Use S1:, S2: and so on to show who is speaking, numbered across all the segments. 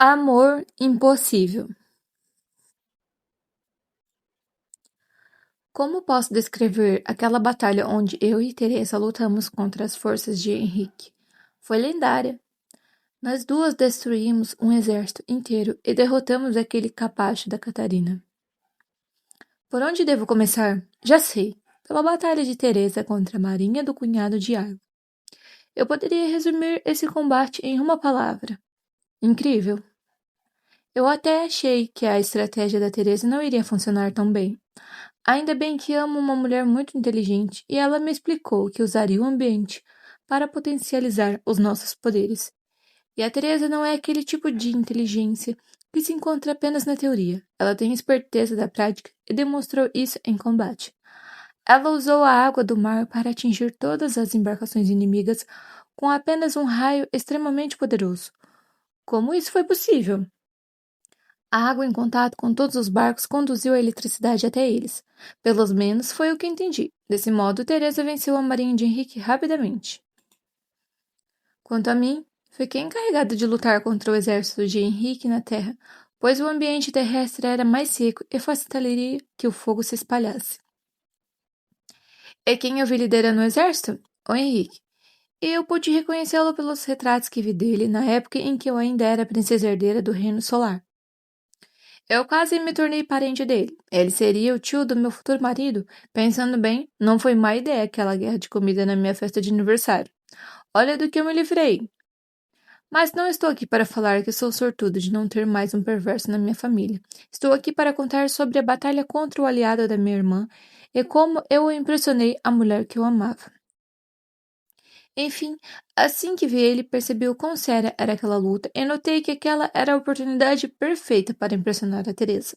S1: Amor impossível. Como posso descrever aquela batalha onde eu e Teresa lutamos contra as forças de Henrique? Foi lendária. Nós duas destruímos um exército inteiro e derrotamos aquele capacho da Catarina. Por onde devo começar? Já sei. Pela batalha de Teresa contra a marinha do cunhado de Argo. Eu poderia resumir esse combate em uma palavra. Incrível. Eu até achei que a estratégia da Teresa não iria funcionar tão bem. Ainda bem que amo uma mulher muito inteligente e ela me explicou que usaria o ambiente para potencializar os nossos poderes. E a Teresa não é aquele tipo de inteligência que se encontra apenas na teoria. Ela tem esperteza da prática e demonstrou isso em combate. Ela usou a água do mar para atingir todas as embarcações inimigas com apenas um raio extremamente poderoso. Como isso foi possível? A água em contato com todos os barcos conduziu a eletricidade até eles. Pelo menos foi o que entendi. Desse modo, Teresa venceu a marinha de Henrique rapidamente. Quanto a mim, fiquei encarregada de lutar contra o exército de Henrique na terra, pois o ambiente terrestre era mais seco e facilitaria que o fogo se espalhasse. E quem eu vi liderando o exército? O Henrique. E eu pude reconhecê-lo pelos retratos que vi dele na época em que eu ainda era princesa herdeira do Reino Solar. Eu quase me tornei parente dele. Ele seria o tio do meu futuro marido. Pensando bem, não foi má ideia aquela guerra de comida na minha festa de aniversário. Olha do que eu me livrei. Mas não estou aqui para falar que sou sortudo de não ter mais um perverso na minha família. Estou aqui para contar sobre a batalha contra o aliado da minha irmã e como eu impressionei a mulher que eu amava. Enfim, assim que vi ele, percebi o quão séria era aquela luta e notei que aquela era a oportunidade perfeita para impressionar a Teresa.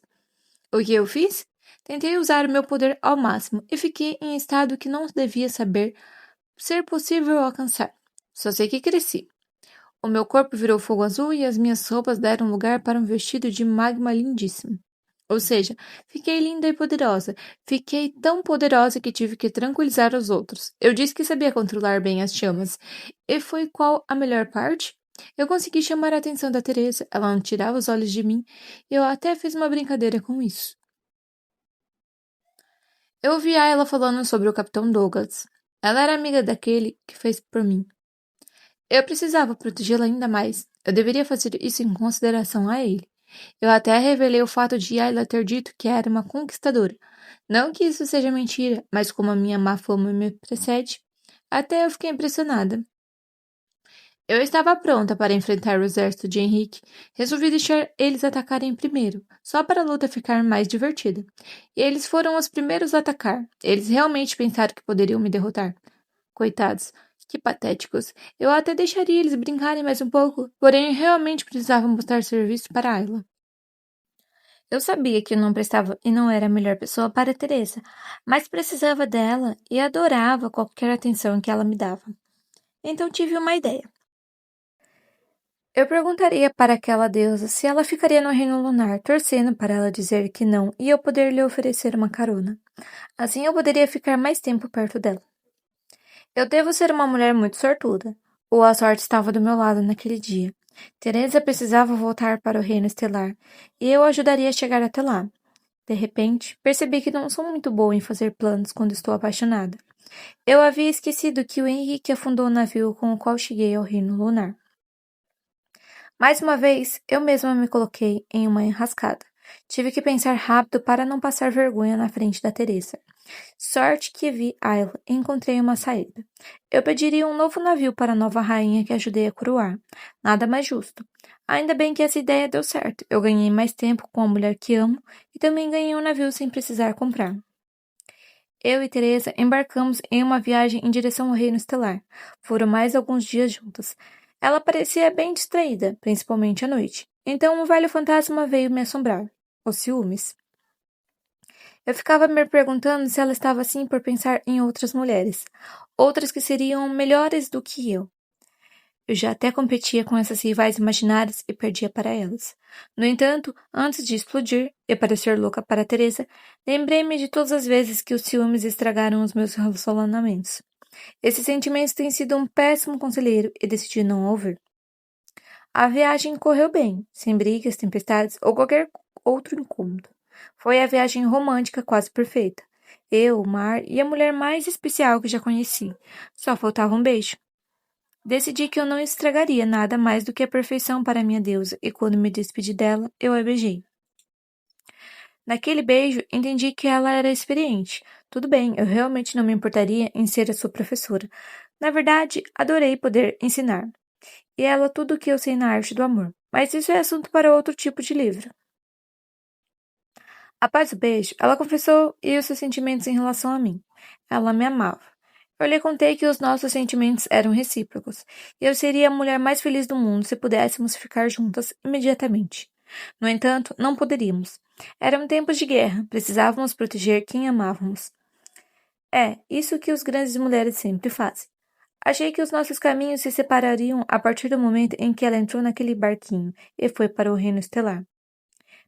S1: O que eu fiz? Tentei usar o meu poder ao máximo e fiquei em estado que não devia saber ser possível alcançar. Só sei que cresci. O meu corpo virou fogo azul e as minhas roupas deram lugar para um vestido de magma lindíssimo. Ou seja, fiquei linda e poderosa. Fiquei tão poderosa que tive que tranquilizar os outros. Eu disse que sabia controlar bem as chamas. E foi qual a melhor parte? Eu consegui chamar a atenção da Teresa. Ela não tirava os olhos de mim e eu até fiz uma brincadeira com isso. Eu ouvia ela falando sobre o Capitão Douglas. Ela era amiga daquele que fez por mim. Eu precisava protegê-la ainda mais. Eu deveria fazer isso em consideração a ele. Eu até revelei o fato de Ayla ter dito que era uma conquistadora. Não que isso seja mentira, mas como a minha má fama me precede, até eu fiquei impressionada. Eu estava pronta para enfrentar o exército de Henrique. Resolvi deixar eles atacarem primeiro, só para a luta ficar mais divertida. E eles foram os primeiros a atacar. Eles realmente pensaram que poderiam me derrotar. Coitados, que patéticos. Eu até deixaria eles brincarem mais um pouco, porém realmente precisava mostrar serviço para Ayla. Eu sabia que eu não prestava e não era a melhor pessoa para Teresa, mas precisava dela e adorava qualquer atenção que ela me dava. Então tive uma ideia. Eu perguntaria para aquela deusa se ela ficaria no reino lunar, torcendo para ela dizer que não e eu poder lhe oferecer uma carona. Assim eu poderia ficar mais tempo perto dela. Eu devo ser uma mulher muito sortuda, ou a sorte estava do meu lado naquele dia. Teresa precisava voltar para o reino estelar, e eu ajudaria a chegar até lá. De repente, percebi que não sou muito boa em fazer planos quando estou apaixonada. Eu havia esquecido que o Henrique afundou o navio com o qual cheguei ao reino lunar. Mais uma vez, eu mesma me coloquei em uma enrascada. Tive que pensar rápido para não passar vergonha na frente da Teresa. Sorte que vi Ayla e encontrei uma saída. Eu pediria um novo navio para a nova rainha que ajudei a coroar. Nada mais justo. Ainda bem que essa ideia deu certo. Eu ganhei mais tempo com a mulher que amo e também ganhei um navio sem precisar comprar. Eu e Teresa embarcamos em uma viagem em direção ao Reino Estelar. Foram mais alguns dias juntas. Ela parecia bem distraída, principalmente à noite. Então um velho fantasma veio me assombrar. Os ciúmes. Eu ficava me perguntando se ela estava assim por pensar em outras mulheres, outras que seriam melhores do que eu. Eu já até competia com essas rivais imaginárias e perdia para elas. No entanto, antes de explodir e parecer louca para Teresa, lembrei-me de todas as vezes que os ciúmes estragaram os meus relacionamentos. Esse sentimento tem sido um péssimo conselheiro e decidi não ouvir. A viagem correu bem, sem brigas, tempestades ou qualquer outro incômodo. Foi a viagem romântica quase perfeita. Eu, o mar e a mulher mais especial que já conheci. Só faltava um beijo. Decidi que eu não estragaria nada mais do que a perfeição para minha deusa, e quando me despedi dela, eu a beijei. Naquele beijo, entendi que ela era experiente. Tudo bem, eu realmente não me importaria em ser a sua professora. Na verdade, adorei poder ensinar. E ela tudo o que eu sei na arte do amor. Mas isso é assunto para outro tipo de livro. Após o beijo, ela confessou e os seus sentimentos em relação a mim. Ela me amava. Eu lhe contei que os nossos sentimentos eram recíprocos, e eu seria a mulher mais feliz do mundo se pudéssemos ficar juntas imediatamente. No entanto, não poderíamos. Eram tempos de guerra, precisávamos proteger quem amávamos. É, isso que os grandes mulheres sempre fazem. Achei que os nossos caminhos se separariam a partir do momento em que ela entrou naquele barquinho e foi para o reino estelar.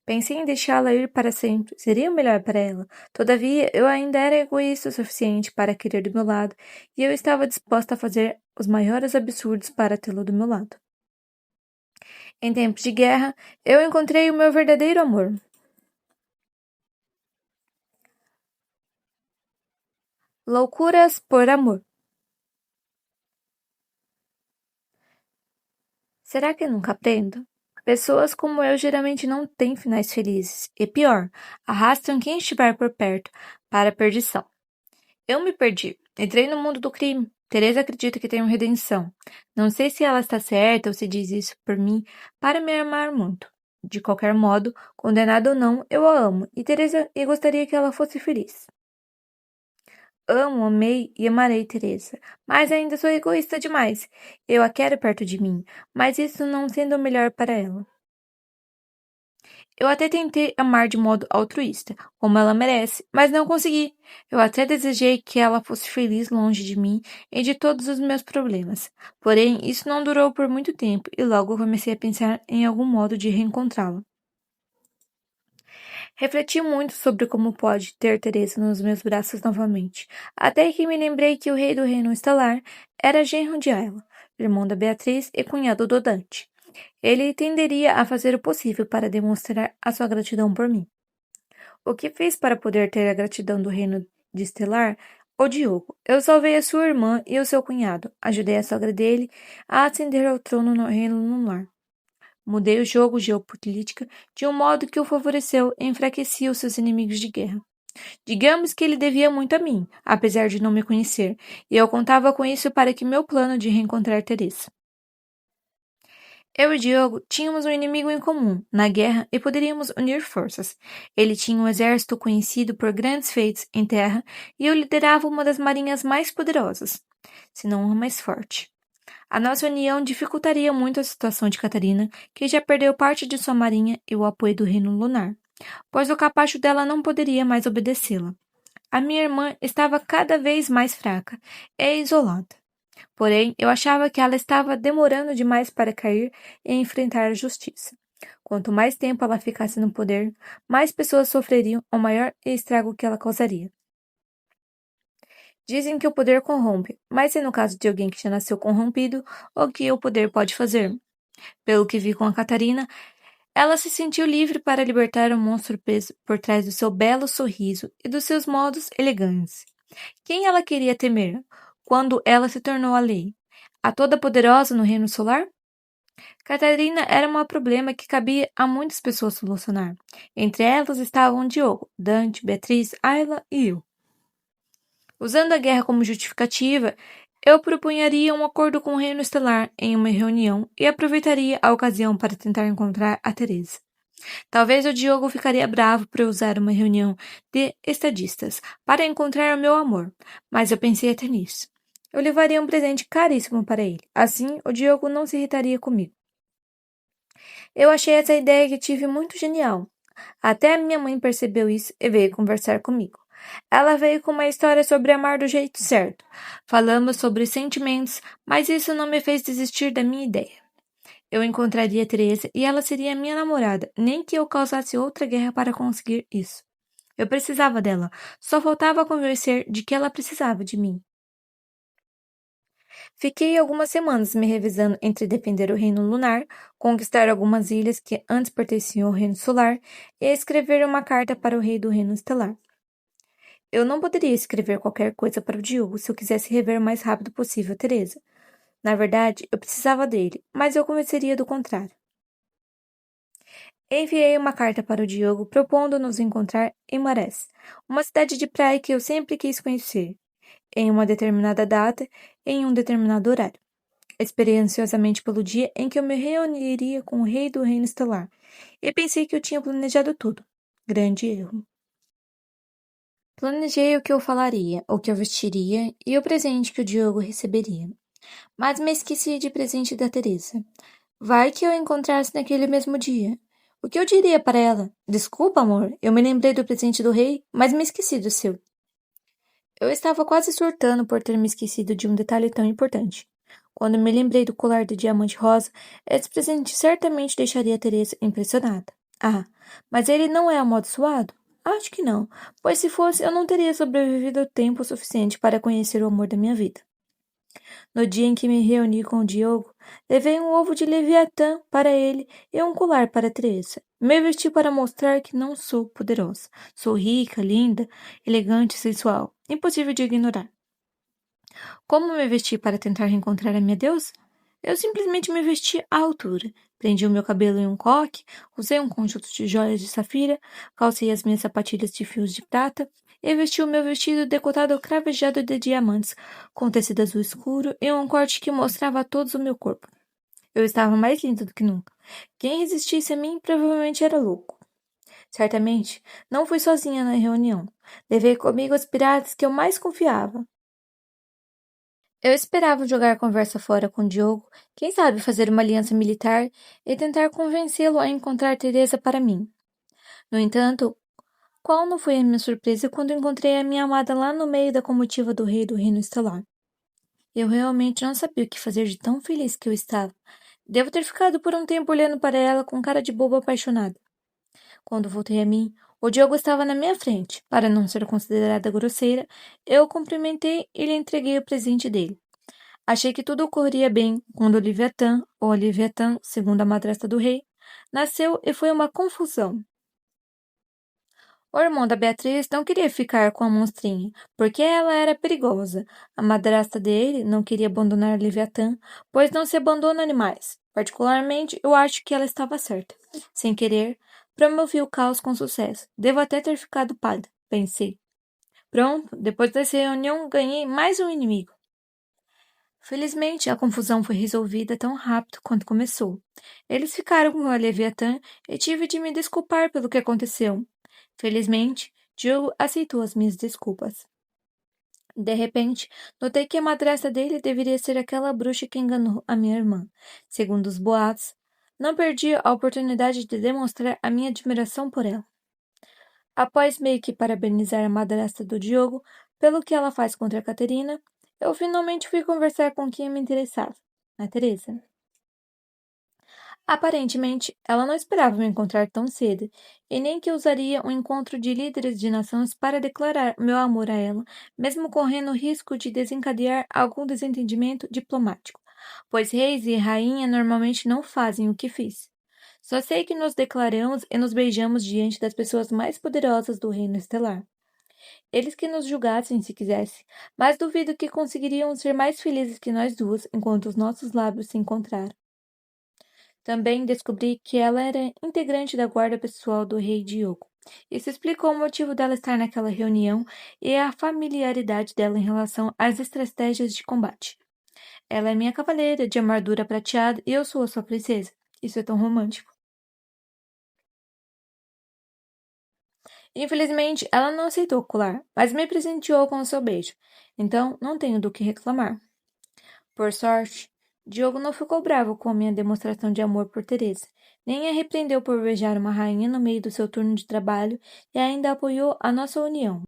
S1: Pensei em deixá-la ir para sempre, seria o melhor para ela. Todavia, eu ainda era egoísta o suficiente para querer do meu lado, e eu estava disposta a fazer os maiores absurdos para tê-lo do meu lado. Em tempos de guerra, eu encontrei o meu verdadeiro amor. Loucuras por amor. Será que eu nunca aprendo? Pessoas como eu geralmente não têm finais felizes, e pior, arrastam quem estiver por perto para a perdição. Eu me perdi. Entrei no mundo do crime. Teresa acredita que tenho redenção. Não sei se ela está certa ou se diz isso por mim para me amar muito. De qualquer modo, condenada ou não, eu a amo e gostaria que ela fosse feliz. Amo, amei e amarei Teresa, mas ainda sou egoísta demais. Eu a quero perto de mim, mas isso não sendo o melhor para ela. Eu até tentei amar de modo altruísta, como ela merece, mas não consegui. Eu até desejei que ela fosse feliz longe de mim e de todos os meus problemas. Porém, isso não durou por muito tempo e logo eu comecei a pensar em algum modo de reencontrá-la. Refleti muito sobre como pode ter Teresa nos meus braços novamente, até que me lembrei que o rei do reino estelar era genro de Ayla, irmão da Beatriz e cunhado do Dante. Ele tenderia a fazer o possível para demonstrar a sua gratidão por mim. O que fez para poder ter a gratidão do reino de Estelar? O Diogo. Eu salvei a sua irmã e o seu cunhado. Ajudei a sogra dele a ascender ao trono no reino lunar. Mudei o jogo geopolítica de um modo que o favoreceu e enfraquecia os seus inimigos de guerra. Digamos que ele devia muito a mim, apesar de não me conhecer, e eu contava com isso para que meu plano de reencontrar Teresa. Eu e Diogo tínhamos um inimigo em comum na guerra e poderíamos unir forças. Ele tinha um exército conhecido por grandes feitos em terra e eu liderava uma das marinhas mais poderosas, se não a mais forte. A nossa união dificultaria muito a situação de Catarina, que já perdeu parte de sua marinha e o apoio do Reino Lunar, pois o capacho dela não poderia mais obedecê-la. A minha irmã estava cada vez mais fraca e isolada. Porém, eu achava que ela estava demorando demais para cair e enfrentar a justiça. Quanto mais tempo ela ficasse no poder, mais pessoas sofreriam o maior estrago que ela causaria. Dizem que o poder corrompe, mas e no caso de alguém que já nasceu corrompido, o que o poder pode fazer? Pelo que vi com a Catarina, ela se sentiu livre para libertar o monstro preso por trás do seu belo sorriso e dos seus modos elegantes. Quem ela queria temer quando ela se tornou a lei? A toda-poderosa no reino solar? Catarina era um problema que cabia a muitas pessoas solucionar. Entre elas estavam Diogo, Dante, Beatriz, Ayla e eu. Usando a guerra como justificativa, eu propunharia um acordo com o Reino Estelar em uma reunião e aproveitaria a ocasião para tentar encontrar a Teresa. Talvez o Diogo ficaria bravo por eu usar uma reunião de estadistas para encontrar o meu amor, mas eu pensei até nisso. Eu levaria um presente caríssimo para ele. Assim, o Diogo não se irritaria comigo. Eu achei essa ideia que tive muito genial. Até a minha mãe percebeu isso e veio conversar comigo. Ela veio com uma história sobre amar do jeito certo. Falamos sobre sentimentos, mas isso não me fez desistir da minha ideia. Eu encontraria Teresa e ela seria minha namorada, nem que eu causasse outra guerra para conseguir isso. Eu precisava dela, só faltava convencer de que ela precisava de mim. Fiquei algumas semanas me revezando entre defender o reino lunar, conquistar algumas ilhas que antes pertenciam ao reino solar e escrever uma carta para o rei do reino estelar. Eu não poderia escrever qualquer coisa para o Diogo se eu quisesse rever o mais rápido possível a Teresa. Na verdade, eu precisava dele, mas eu convenceria do contrário. Enviei uma carta para o Diogo propondo nos encontrar em Marés, uma cidade de praia que eu sempre quis conhecer, em uma determinada data, em um determinado horário. Esperei ansiosamente pelo dia em que eu me reuniria com o rei do reino estelar, e pensei que eu tinha planejado tudo. Grande erro. Planejei o que eu falaria, o que eu vestiria e o presente que o Diogo receberia. Mas me esqueci de presente da Teresa. Vai que eu a encontrasse naquele mesmo dia. O que eu diria para ela? Desculpa, amor, eu me lembrei do presente do rei, mas me esqueci do seu. Eu estava quase surtando por ter me esquecido de um detalhe tão importante. Quando me lembrei do colar de diamante rosa, esse presente certamente deixaria a Teresa impressionada. Ah, mas ele não é amaldiçoado? Acho que não, pois se fosse, eu não teria sobrevivido tempo suficiente para conhecer o amor da minha vida. No dia em que me reuni com o Diogo, levei um ovo de Leviatã para ele e um colar para Teresa. Me vesti para mostrar que não sou poderosa. Sou rica, linda, elegante e sensual. Impossível de ignorar. Como me vesti para tentar reencontrar a minha deusa? Eu simplesmente me vesti à altura. Prendi o meu cabelo em um coque, usei um conjunto de joias de safira, calcei as minhas sapatilhas de fios de prata e vesti o meu vestido decotado cravejado de diamantes, com tecido azul escuro e um corte que mostrava a todos o meu corpo. Eu estava mais linda do que nunca. Quem resistisse a mim provavelmente era louco. Certamente, não fui sozinha na reunião. Levei comigo os piratas que eu mais confiava. Eu esperava jogar a conversa fora com Diogo, quem sabe fazer uma aliança militar e tentar convencê-lo a encontrar Teresa para mim. No entanto, qual não foi a minha surpresa quando encontrei a minha amada lá no meio da comitiva do rei do reino estelar? Eu realmente não sabia o que fazer de tão feliz que eu estava. Devo ter ficado por um tempo olhando para ela com cara de boba apaixonada. Quando voltei a mim, o Diogo estava na minha frente. Para não ser considerada grosseira, eu o cumprimentei e lhe entreguei o presente dele. Achei que tudo ocorreria bem quando o Leviatã, ou Leviatã, segundo a madrasta do rei, nasceu e foi uma confusão. O irmão da Beatriz não queria ficar com a monstrinha, porque ela era perigosa. A madrasta dele não queria abandonar Leviatã, pois não se abandona animais. Particularmente, eu acho que ela estava certa. Sem querer, promovi o caos com sucesso. Devo até ter ficado pálida, pensei. Pronto, depois dessa reunião ganhei mais um inimigo. Felizmente, a confusão foi resolvida tão rápido quanto começou. Eles ficaram com a Leviatã e tive de me desculpar pelo que aconteceu. Felizmente, Diogo aceitou as minhas desculpas. De repente, notei que a madrasta dele deveria ser aquela bruxa que enganou a minha irmã. Segundo os boatos, não perdi a oportunidade de demonstrar a minha admiração por ela. Após meio que parabenizar a madrasta do Diogo pelo que ela faz contra a Caterina, eu finalmente fui conversar com quem me interessava, a Teresa. Aparentemente, ela não esperava me encontrar tão cedo, e nem que usaria um encontro de líderes de nações para declarar meu amor a ela, mesmo correndo o risco de desencadear algum desentendimento diplomático, pois reis e rainha normalmente não fazem o que fiz. Só sei que nos declaramos e nos beijamos diante das pessoas mais poderosas do reino estelar. Eles que nos julgassem se quisessem, mas duvido que conseguiriam ser mais felizes que nós duas enquanto os nossos lábios se encontraram. Também descobri que ela era integrante da guarda pessoal do rei Diogo. Isso explicou o motivo dela estar naquela reunião e a familiaridade dela em relação às estratégias de combate. Ela é minha cavaleira de armadura prateada e eu sou a sua princesa. Isso é tão romântico. Infelizmente, ela não aceitou o colar, mas me presenteou com o seu beijo. Então, não tenho do que reclamar. Por sorte, Diogo não ficou bravo com a minha demonstração de amor por Teresa, nem a repreendeu por beijar uma rainha no meio do seu turno de trabalho e ainda apoiou a nossa união.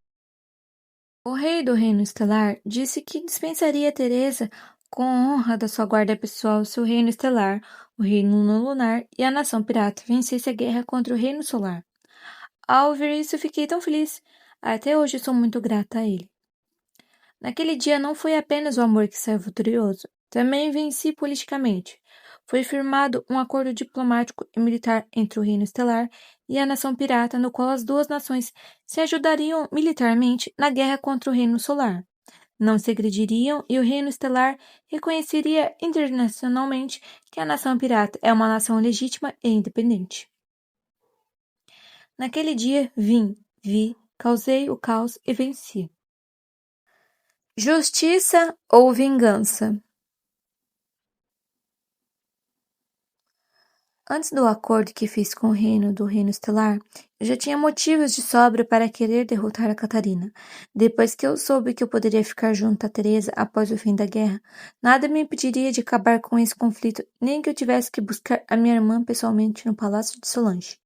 S1: O rei do reino estelar disse que dispensaria Teresa com a honra da sua guarda pessoal se o reino estelar, o reino lunar e a nação pirata vencesse a guerra contra o reino solar. Ao ouvir isso, fiquei tão feliz. Até hoje sou muito grata a ele. Naquele dia não foi apenas o amor que saiu vitorioso. Também venci politicamente. Foi firmado um acordo diplomático e militar entre o Reino Estelar e a Nação Pirata, no qual as duas nações se ajudariam militarmente na guerra contra o Reino Solar. Não se agrediriam e o Reino Estelar reconheceria internacionalmente que a Nação Pirata é uma nação legítima e independente. Naquele dia, vi, causei o caos e venci. Justiça ou vingança? Antes do acordo que fiz com o reino do Reino Estelar, eu já tinha motivos de sobra para querer derrotar a Catarina. Depois que eu soube que eu poderia ficar junto a Teresa após o fim da guerra, nada me impediria de acabar com esse conflito, nem que eu tivesse que buscar a minha irmã pessoalmente no Palácio de Solange.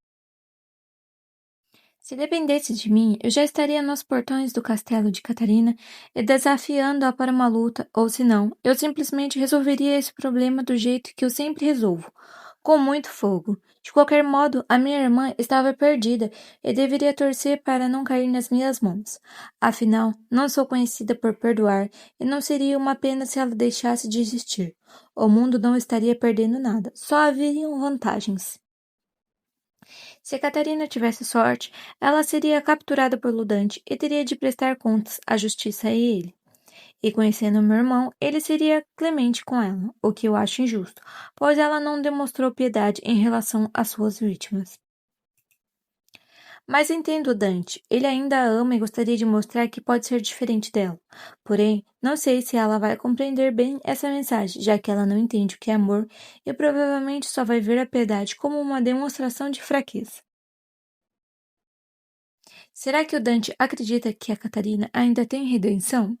S1: Se dependesse de mim, eu já estaria nos portões do castelo de Catarina e desafiando-a para uma luta, ou se não, eu simplesmente resolveria esse problema do jeito que eu sempre resolvo, com muito fogo. De qualquer modo, a minha irmã estava perdida e deveria torcer para não cair nas minhas mãos. Afinal, não sou conhecida por perdoar e não seria uma pena se ela deixasse de existir. O mundo não estaria perdendo nada, só haveriam vantagens. Se Catarina tivesse sorte, ela seria capturada por Ludante e teria de prestar contas à justiça a ele. E conhecendo meu irmão, ele seria clemente com ela, o que eu acho injusto, pois ela não demonstrou piedade em relação às suas vítimas. Mas entendo Dante, ele ainda a ama e gostaria de mostrar que pode ser diferente dela. Porém, não sei se ela vai compreender bem essa mensagem, já que ela não entende o que é amor e provavelmente só vai ver a piedade como uma demonstração de fraqueza. Será que o Dante acredita que a Catarina ainda tem redenção?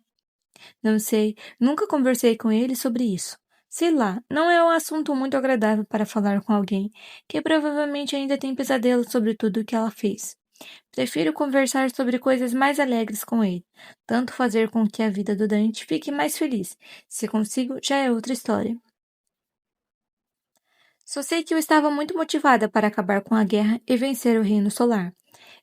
S1: Não sei, nunca conversei com ele sobre isso. Sei lá, não é um assunto muito agradável para falar com alguém que provavelmente ainda tem pesadelos sobre tudo o que ela fez. Prefiro conversar sobre coisas mais alegres com ele, tanto fazer com que a vida do Dante fique mais feliz. Se consigo, já é outra história. Só sei que eu estava muito motivada para acabar com a guerra e vencer o Reino Solar.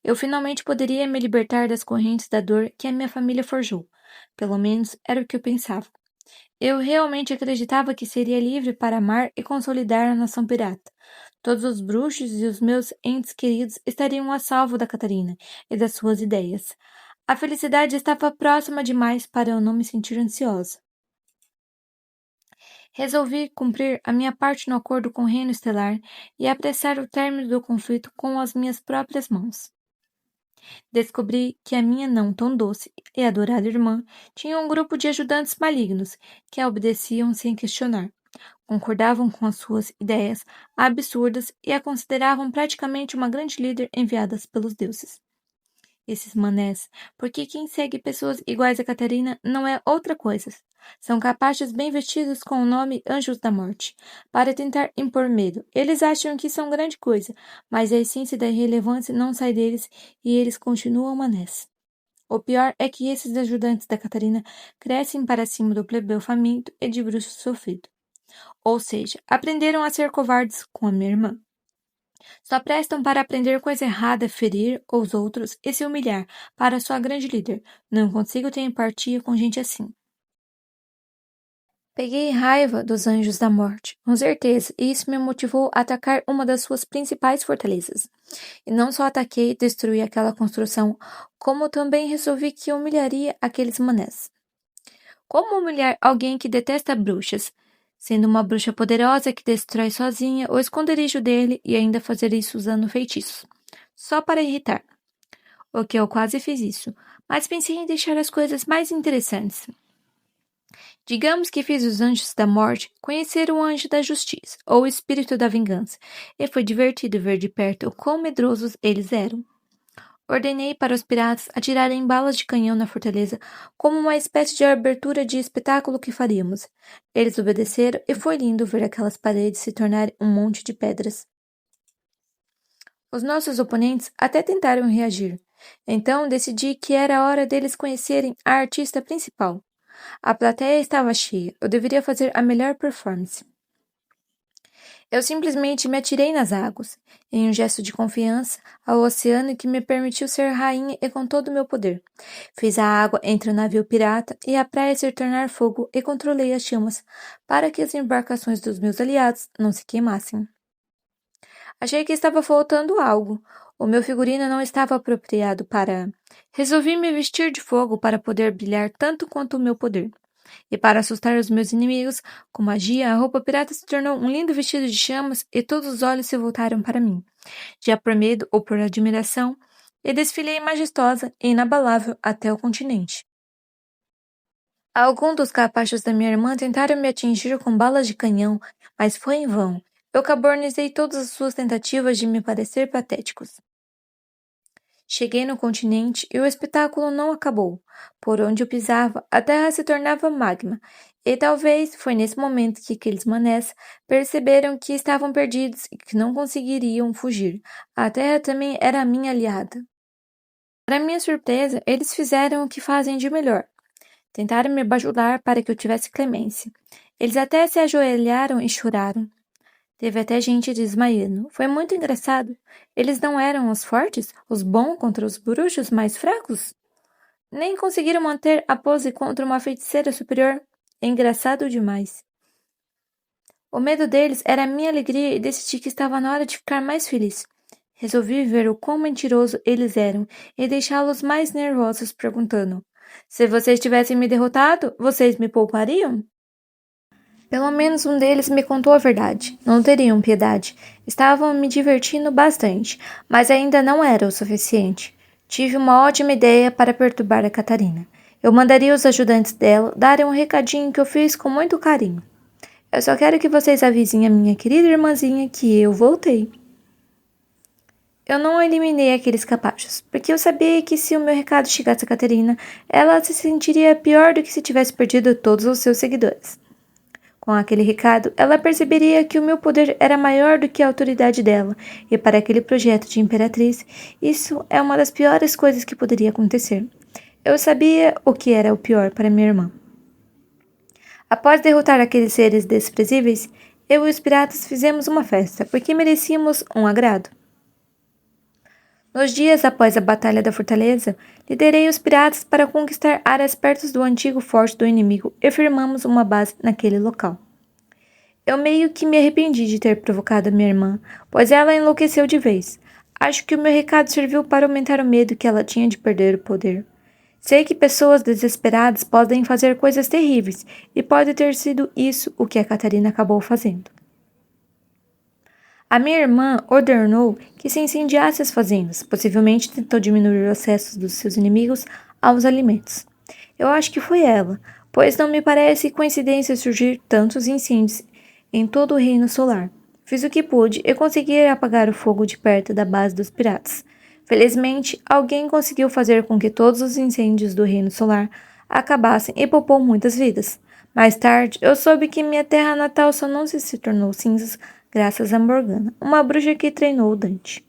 S1: Eu finalmente poderia me libertar das correntes da dor que a minha família forjou. Pelo menos era o que eu pensava. Eu realmente acreditava que seria livre para amar e consolidar a nação pirata. Todos os bruxos e os meus entes queridos estariam a salvo da Catarina e das suas ideias. A felicidade estava próxima demais para eu não me sentir ansiosa. Resolvi cumprir a minha parte no acordo com o Reino Estelar e apressar o término do conflito com as minhas próprias mãos. Descobri que a minha não tão doce e adorada irmã tinha um grupo de ajudantes malignos que a obedeciam sem questionar, concordavam com as suas ideias absurdas e a consideravam praticamente uma grande líder enviada pelos deuses. Esses manés, porque quem segue pessoas iguais a Catarina não é outra coisa. São capazes bem vestidos com o nome Anjos da Morte, para tentar impor medo. Eles acham que são grande coisa, mas a essência da irrelevância não sai deles e eles continuam manés. O pior é que esses ajudantes da Catarina crescem para cima do plebeu faminto e de bruxo sofrido. Ou seja, aprenderam a ser covardes com a minha irmã. Só prestam para aprender coisa errada, ferir os outros e se humilhar para sua grande líder. Não consigo ter empatia com gente assim. Peguei raiva dos anjos da morte, com certeza, e isso me motivou a atacar uma das suas principais fortalezas. E não só ataquei e destruí aquela construção, como também resolvi que humilharia aqueles manés. Como humilhar alguém que detesta bruxas, sendo uma bruxa poderosa que destrói sozinha o esconderijo dele e ainda fazer isso usando feitiços, só para irritar. O que eu quase fiz isso, mas pensei em deixar as coisas mais interessantes. Digamos que fiz os anjos da morte conhecer o anjo da justiça, ou o espírito da vingança, e foi divertido ver de perto o quão medrosos eles eram. Ordenei para os piratas atirarem balas de canhão na fortaleza como uma espécie de abertura de espetáculo que faríamos. Eles obedeceram e foi lindo ver aquelas paredes se tornarem um monte de pedras. Os nossos oponentes até tentaram reagir. Então decidi que era hora deles conhecerem a artista principal. A plateia estava cheia. Eu deveria fazer a melhor performance. Eu simplesmente me atirei nas águas, em um gesto de confiança ao oceano que me permitiu ser rainha e com todo o meu poder. Fiz a água entre o navio pirata e a praia se tornar fogo e controlei as chamas para que as embarcações dos meus aliados não se queimassem. Achei que estava faltando algo. O meu figurino não estava apropriado para. Resolvi me vestir de fogo para poder brilhar tanto quanto o meu poder. E para assustar os meus inimigos, com magia, a roupa pirata se tornou um lindo vestido de chamas e todos os olhos se voltaram para mim, já por medo ou por admiração, e desfilei majestosa e inabalável até o continente. Alguns dos capachos da minha irmã tentaram me atingir com balas de canhão, mas foi em vão. Eu carbonizei todas as suas tentativas de me parecer patéticos. Cheguei no continente e o espetáculo não acabou. Por onde eu pisava, a terra se tornava magma, e talvez foi nesse momento que aqueles manés perceberam que estavam perdidos e que não conseguiriam fugir. A terra também era minha aliada. Para minha surpresa, eles fizeram o que fazem de melhor. Tentaram me bajular para que eu tivesse clemência. Eles até se ajoelharam e choraram. Teve até gente desmaiando. Foi muito engraçado. Eles não eram os fortes, os bons contra os bruxos mais fracos? Nem conseguiram manter a pose contra uma feiticeira superior. Engraçado demais. O medo deles era a minha alegria e decidi que estava na hora de ficar mais feliz. Resolvi ver o quão mentiroso eles eram e deixá-los mais nervosos perguntando: se vocês tivessem me derrotado, vocês me poupariam? Pelo menos um deles me contou a verdade. Não teriam piedade. Estavam me divertindo bastante, mas ainda não era o suficiente. Tive uma ótima ideia para perturbar a Catarina. Eu mandaria os ajudantes dela darem um recadinho que eu fiz com muito carinho. Eu só quero que vocês avisem a minha querida irmãzinha que eu voltei. Eu não eliminei aqueles capachos, porque eu sabia que se o meu recado chegasse a Catarina, ela se sentiria pior do que se tivesse perdido todos os seus seguidores. Com aquele recado, ela perceberia que o meu poder era maior do que a autoridade dela, e para aquele projeto de imperatriz, isso é uma das piores coisas que poderia acontecer. Eu sabia o que era o pior para minha irmã. Após derrotar aqueles seres desprezíveis, eu e os piratas fizemos uma festa, porque merecíamos um agrado. Nos dias após a Batalha da Fortaleza, liderei os piratas para conquistar áreas perto do antigo forte do inimigo e firmamos uma base naquele local. Eu meio que me arrependi de ter provocado a minha irmã, pois ela enlouqueceu de vez. Acho que o meu recado serviu para aumentar o medo que ela tinha de perder o poder. Sei que pessoas desesperadas podem fazer coisas terríveis, e pode ter sido isso o que a Catarina acabou fazendo. A minha irmã ordenou que se incendiasse as fazendas, possivelmente tentou diminuir o acesso dos seus inimigos aos alimentos. Eu acho que foi ela, pois não me parece coincidência surgir tantos incêndios em todo o reino solar. Fiz o que pude e consegui apagar o fogo de perto da base dos piratas. Felizmente, alguém conseguiu fazer com que todos os incêndios do reino solar acabassem e poupou muitas vidas. Mais tarde, eu soube que minha terra natal só não se tornou cinzas graças a Morgana, uma bruxa que treinou Dante.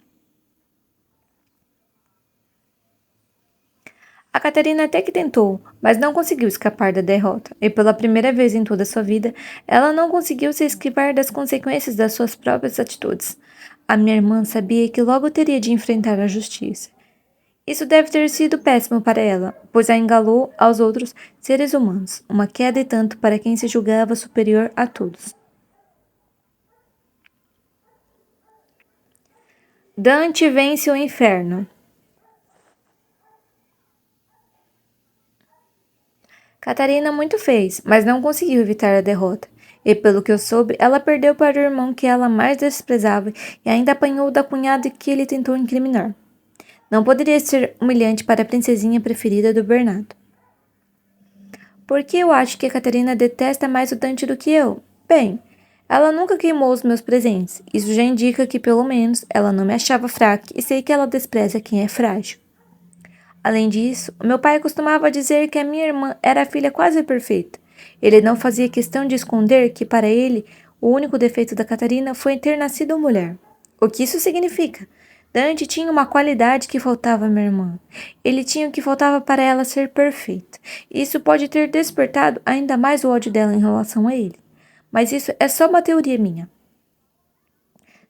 S1: A Catarina até que tentou, mas não conseguiu escapar da derrota, e pela primeira vez em toda sua vida, ela não conseguiu se esquivar das consequências das suas próprias atitudes. A minha irmã sabia que logo teria de enfrentar a justiça. Isso deve ter sido péssimo para ela, pois a engalou aos outros seres humanos, uma queda e tanto para quem se julgava superior a todos. Dante vence o inferno. Catarina muito fez, mas não conseguiu evitar a derrota. E pelo que eu soube, ela perdeu para o irmão que ela mais desprezava e ainda apanhou da cunhada que ele tentou incriminar. Não poderia ser humilhante para a princesinha preferida do Bernardo. Por que eu acho que a Catarina detesta mais o Dante do que eu? Bem, ela nunca queimou os meus presentes. Isso já indica que, pelo menos, ela não me achava fraca e sei que ela despreza quem é frágil. Além disso, meu pai costumava dizer que a minha irmã era a filha quase perfeita. Ele não fazia questão de esconder que, para ele, o único defeito da Catarina foi ter nascido mulher. O que isso significa? Dante tinha uma qualidade que faltava à minha irmã. Ele tinha o que faltava para ela ser perfeita. Isso pode ter despertado ainda mais o ódio dela em relação a ele. Mas isso é só uma teoria minha.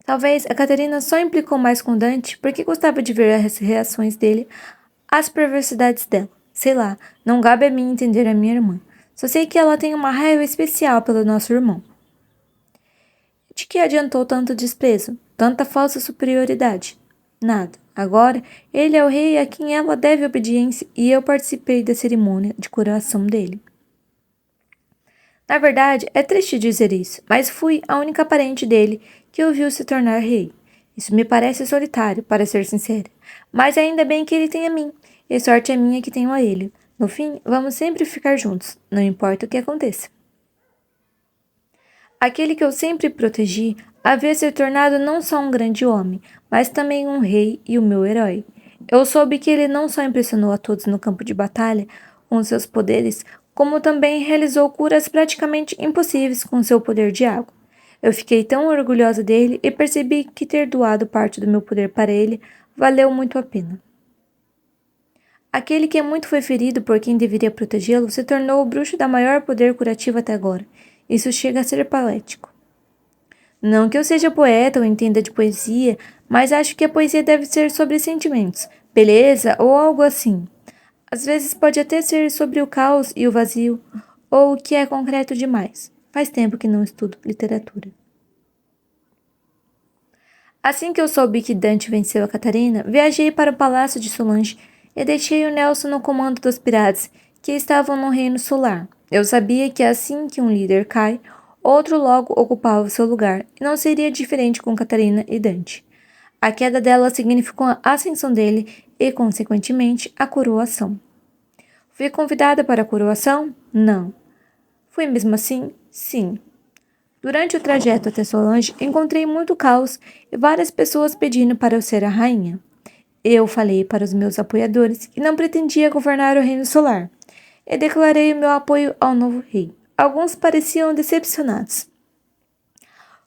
S1: Talvez a Catarina só implicou mais com Dante porque gostava de ver as reações dele às perversidades dela. Sei lá, não cabe a mim entender a minha irmã. Só sei que ela tem uma raiva especial pelo nosso irmão. De que adiantou tanto desprezo, tanta falsa superioridade? Nada. Agora, ele é o rei a quem ela deve obediência e eu participei da cerimônia de coroação dele. Na verdade, é triste dizer isso, mas fui a única parente dele que o viu se tornar rei. Isso me parece solitário, para ser sincera, mas ainda bem que ele tem a mim, e sorte é minha que tenho a ele. No fim, vamos sempre ficar juntos, não importa o que aconteça. Aquele que eu sempre protegi havia se tornado não só um grande homem, mas também um rei e o meu herói. Eu soube que ele não só impressionou a todos no campo de batalha com seus poderes, como também realizou curas praticamente impossíveis com seu poder de água. Eu fiquei tão orgulhosa dele e percebi que ter doado parte do meu poder para ele valeu muito a pena. Aquele que muito foi ferido por quem deveria protegê-lo se tornou o bruxo da maior poder curativo até agora. Isso chega a ser patético. Não que eu seja poeta ou entenda de poesia, mas acho que a poesia deve ser sobre sentimentos, beleza ou algo assim. Às vezes pode até ser sobre o caos e o vazio, ou o que é concreto demais. Faz tempo que não estudo literatura. Assim que eu soube que Dante venceu a Catarina, viajei para o palácio de Solange e deixei o Nelson no comando dos piratas que estavam no Reino Solar. Eu sabia que assim que um líder cai, outro logo ocupava seu lugar, e não seria diferente com Catarina e Dante. A queda dela significou a ascensão dele e, consequentemente, a coroação. Fui convidada para a coroação? Não. Fui mesmo assim? Sim. Durante o trajeto até Solange, encontrei muito caos e várias pessoas pedindo para eu ser a rainha. Eu falei para os meus apoiadores que não pretendia governar o Reino Solar e declarei o meu apoio ao novo rei. Alguns pareciam decepcionados.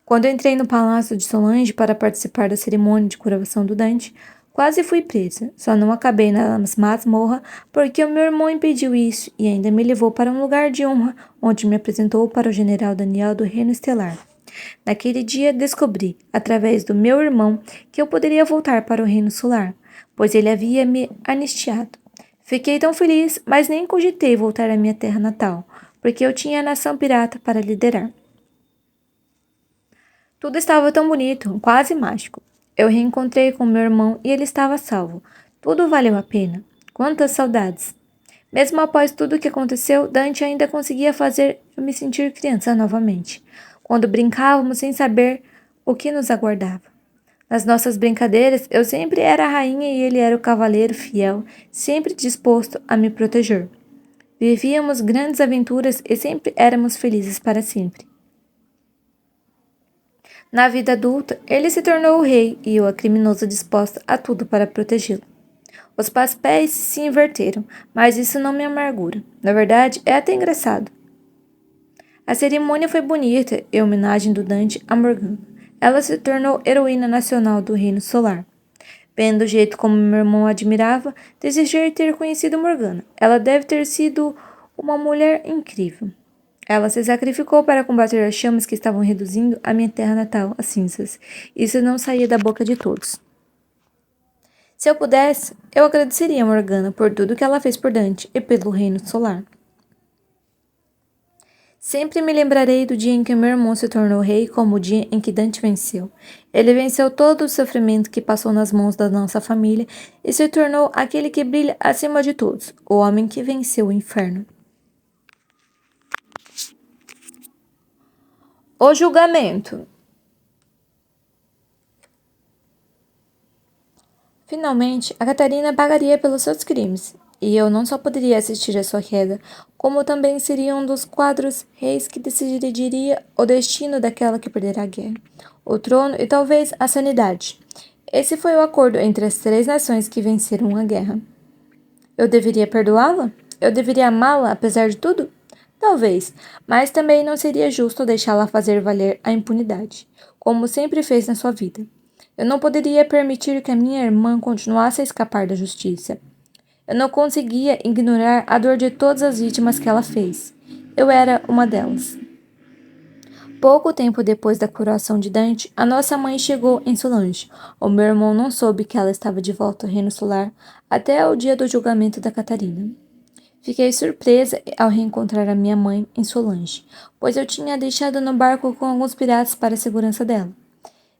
S1: Quando entrei no palácio de Solange para participar da cerimônia de coroação do Dante, quase fui presa. Só não acabei na masmorra porque o meu irmão impediu isso e ainda me levou para um lugar de honra onde me apresentou para o general Daniel do Reino Estelar. Naquele dia descobri, através do meu irmão, que eu poderia voltar para o Reino Solar, pois ele havia me anistiado. Fiquei tão feliz, mas nem cogitei voltar à minha terra natal, porque eu tinha a nação pirata para liderar. Tudo estava tão bonito, quase mágico. Eu reencontrei com meu irmão e ele estava salvo. Tudo valeu a pena. Quantas saudades! Mesmo após tudo o que aconteceu, Dante ainda conseguia fazer eu me sentir criança novamente, quando brincávamos sem saber o que nos aguardava. Nas nossas brincadeiras, eu sempre era a rainha e ele era o cavaleiro fiel, sempre disposto a me proteger. Vivíamos grandes aventuras e sempre éramos felizes para sempre. Na vida adulta, ele se tornou o rei e eu a criminosa disposta a tudo para protegê-lo. Os papéis se inverteram, mas isso não me amargura. Na verdade, é até engraçado. A cerimônia foi bonita em homenagem do Dante a Morgana. Ela se tornou heroína nacional do Reino Solar. Vendo o jeito como meu irmão a admirava, desejei ter conhecido Morgana. Ela deve ter sido uma mulher incrível. Ela se sacrificou para combater as chamas que estavam reduzindo a minha terra natal a cinzas. Isso não saía da boca de todos. Se eu pudesse, eu agradeceria a Morgana por tudo que ela fez por Dante e pelo Reino Solar. Sempre me lembrarei do dia em que meu irmão se tornou rei como o dia em que Dante venceu. Ele venceu todo o sofrimento que passou nas mãos da nossa família e se tornou aquele que brilha acima de todos, o homem que venceu o inferno. O julgamento. Finalmente, a Catarina pagaria pelos seus crimes, e eu não só poderia assistir à sua queda, como também seria um dos quadros reis que decidiria o destino daquela que perderá a guerra, o trono e talvez a sanidade. Esse foi o acordo entre as três nações que venceram a guerra. Eu deveria perdoá-la? Eu deveria amá-la apesar de tudo? Talvez, mas também não seria justo deixá-la fazer valer a impunidade, como sempre fez na sua vida. Eu não poderia permitir que a minha irmã continuasse a escapar da justiça. Eu não conseguia ignorar a dor de todas as vítimas que ela fez. Eu era uma delas. Pouco tempo depois da coroação de Dante, a nossa mãe chegou em Solange. O meu irmão não soube que ela estava de volta ao Reino Solar até o dia do julgamento da Catarina. Fiquei surpresa ao reencontrar a minha mãe em Solange, pois eu tinha a deixado no barco com alguns piratas para a segurança dela.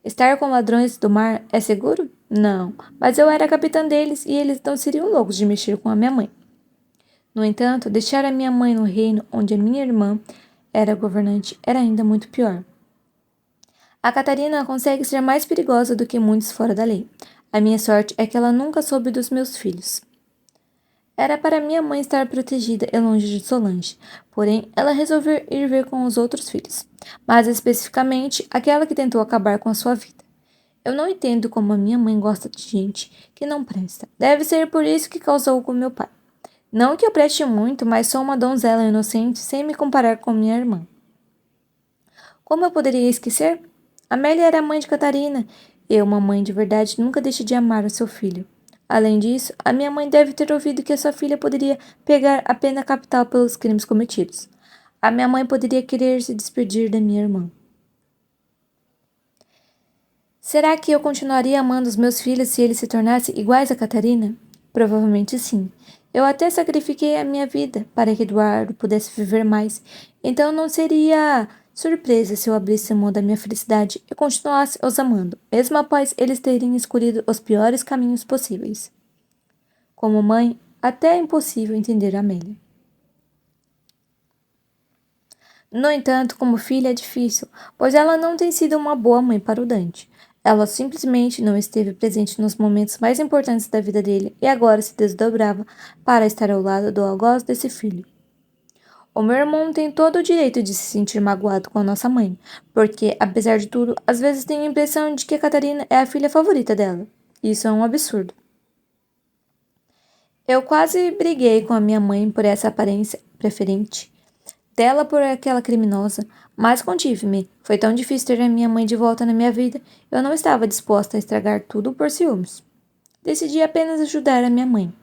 S1: Estar com ladrões do mar é seguro? Não, mas eu era capitã deles e eles não seriam loucos de mexer com a minha mãe. No entanto, deixar a minha mãe no reino onde a minha irmã era governante era ainda muito pior. A Catarina consegue ser mais perigosa do que muitos fora da lei. A minha sorte é que ela nunca soube dos meus filhos. Era para minha mãe estar protegida e longe de Solange, porém ela resolveu ir ver com os outros filhos, mais especificamente aquela que tentou acabar com a sua vida. Eu não entendo como a minha mãe gosta de gente que não presta. Deve ser por isso que causou com meu pai. Não que eu preste muito, mas sou uma donzela inocente sem me comparar com minha irmã. Como eu poderia esquecer? Amélia era a mãe de Catarina. Eu, uma mãe de verdade, nunca deixe de amar o seu filho. Além disso, a minha mãe deve ter ouvido que a sua filha poderia pegar a pena capital pelos crimes cometidos. A minha mãe poderia querer se despedir da minha irmã. Será que eu continuaria amando os meus filhos se eles se tornassem iguais a Catarina? Provavelmente sim. Eu até sacrifiquei a minha vida para que Eduardo pudesse viver mais, então não seria surpresa se eu abrisse mão da minha felicidade e continuasse os amando, mesmo após eles terem escolhido os piores caminhos possíveis. Como mãe, até é impossível entender a Amélia. No entanto, como filha é difícil, pois ela não tem sido uma boa mãe para o Dante. Ela simplesmente não esteve presente nos momentos mais importantes da vida dele e agora se desdobrava para estar ao lado do algoz desse filho. O meu irmão tem todo o direito de se sentir magoado com a nossa mãe, porque, apesar de tudo, às vezes tenho a impressão de que a Catarina é a filha favorita dela. Isso é um absurdo. Eu quase briguei com a minha mãe por essa aparência preferente dela por aquela criminosa, mas contive-me. Foi tão difícil ter a minha mãe de volta na minha vida, eu não estava disposta a estragar tudo por ciúmes. Decidi apenas ajudar a minha mãe,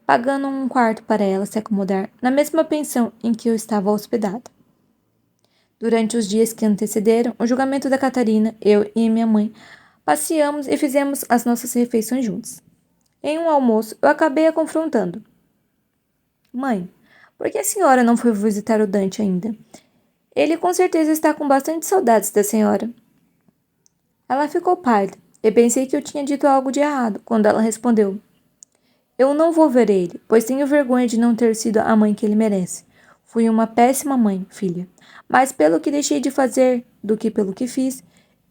S1: pagando um quarto para ela se acomodar na mesma pensão em que eu estava hospedada. Durante os dias que antecederam o julgamento da Catarina, eu e minha mãe passeamos e fizemos as nossas refeições juntos. Em um almoço, eu acabei a confrontando. Mãe, por que a senhora não foi visitar o Dante ainda? Ele com certeza está com bastante saudades da senhora. Ela ficou pálida e pensei que eu tinha dito algo de errado quando ela respondeu. Eu não vou ver ele, pois tenho vergonha de não ter sido a mãe que ele merece. Fui uma péssima mãe, filha. Mas pelo que deixei de fazer do que pelo que fiz,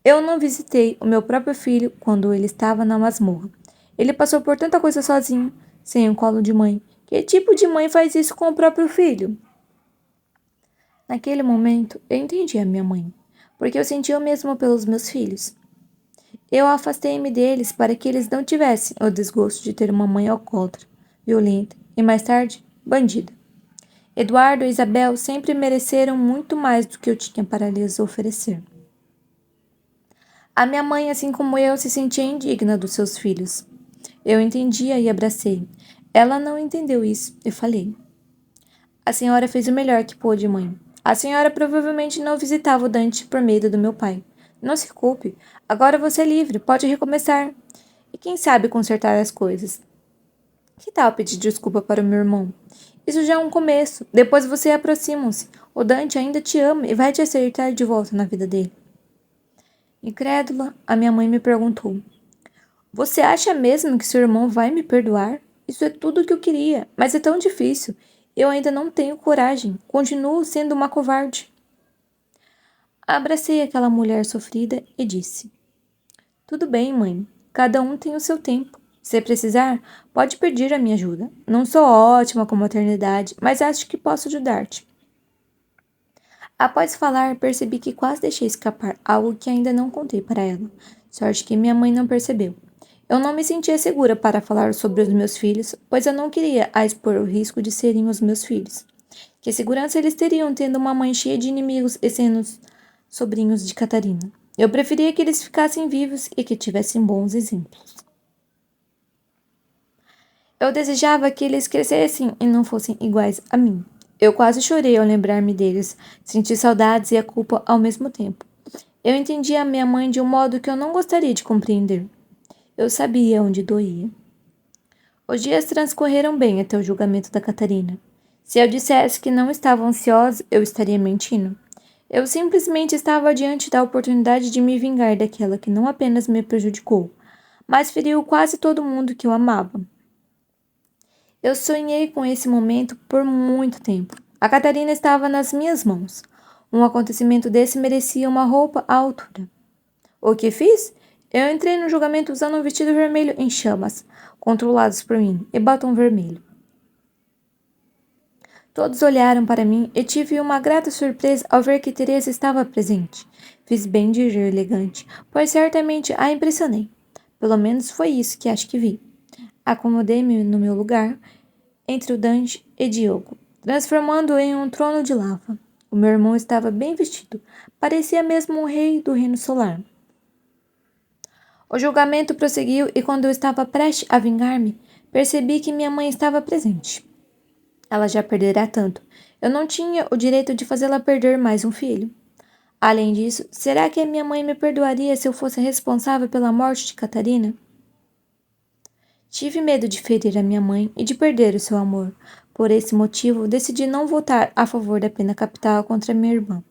S1: eu não visitei o meu próprio filho quando ele estava na masmorra. Ele passou por tanta coisa sozinho, sem um colo de mãe. Que tipo de mãe faz isso com o próprio filho? Naquele momento, eu entendi a minha mãe, porque eu sentia o mesmo pelos meus filhos. Eu afastei-me deles para que eles não tivessem o desgosto de ter uma mãe alcoólatra, violenta e, mais tarde, bandida. Eduardo e Isabel sempre mereceram muito mais do que eu tinha para lhes oferecer. A minha mãe, assim como eu, se sentia indigna dos seus filhos. Eu entendia e abracei. Ela não entendeu isso e falei. A senhora fez o melhor que pôde, mãe. A senhora provavelmente não visitava o Dante por medo do meu pai. Não se culpe. Agora você é livre, pode recomeçar. E quem sabe consertar as coisas. Que tal pedir desculpa para o meu irmão? Isso já é um começo. Depois você aproximam-se. O Dante ainda te ama e vai te aceitar de volta na vida dele. Incrédula, a minha mãe me perguntou. Você acha mesmo que seu irmão vai me perdoar? Isso é tudo o que eu queria, mas é tão difícil. Eu ainda não tenho coragem. Continuo sendo uma covarde. Abracei aquela mulher sofrida e disse. Tudo bem, mãe. Cada um tem o seu tempo. Se precisar, pode pedir a minha ajuda. Não sou ótima com maternidade, mas acho que posso ajudar-te. Após falar, percebi que quase deixei escapar algo que ainda não contei para ela. Sorte que minha mãe não percebeu. Eu não me sentia segura para falar sobre os meus filhos, pois eu não queria a expor o risco de serem os meus filhos. Que segurança eles teriam tendo uma mãe cheia de inimigos e sendo sobrinhos de Catarina? Eu preferia que eles ficassem vivos e que tivessem bons exemplos. Eu desejava que eles crescessem e não fossem iguais a mim. Eu quase chorei ao lembrar-me deles, senti saudades e a culpa ao mesmo tempo. Eu entendi a minha mãe de um modo que eu não gostaria de compreender. Eu sabia onde doía. Os dias transcorreram bem até o julgamento da Catarina. Se eu dissesse que não estava ansiosa, eu estaria mentindo. Eu simplesmente estava diante da oportunidade de me vingar daquela que não apenas me prejudicou, mas feriu quase todo mundo que eu amava. Eu sonhei com esse momento por muito tempo. A Catarina estava nas minhas mãos. Um acontecimento desse merecia uma roupa à altura. O que fiz? Eu entrei no julgamento usando um vestido vermelho em chamas, controlados por mim, e batom vermelho. Todos olharam para mim e tive uma grata surpresa ao ver que Teresa estava presente. Fiz bem de ir elegante, pois certamente a impressionei. Pelo menos foi isso que acho que vi. Acomodei-me no meu lugar, entre o Dante e Diogo, transformando-o em um trono de lava. O meu irmão estava bem vestido, parecia mesmo um rei do reino solar. O julgamento prosseguiu e quando eu estava prestes a vingar-me, percebi que minha mãe estava presente. Ela já perderá tanto. Eu não tinha o direito de fazê-la perder mais um filho. Além disso, será que a minha mãe me perdoaria se eu fosse responsável pela morte de Catarina? Tive medo de ferir a minha mãe e de perder o seu amor. Por esse motivo, decidi não votar a favor da pena capital contra minha irmã.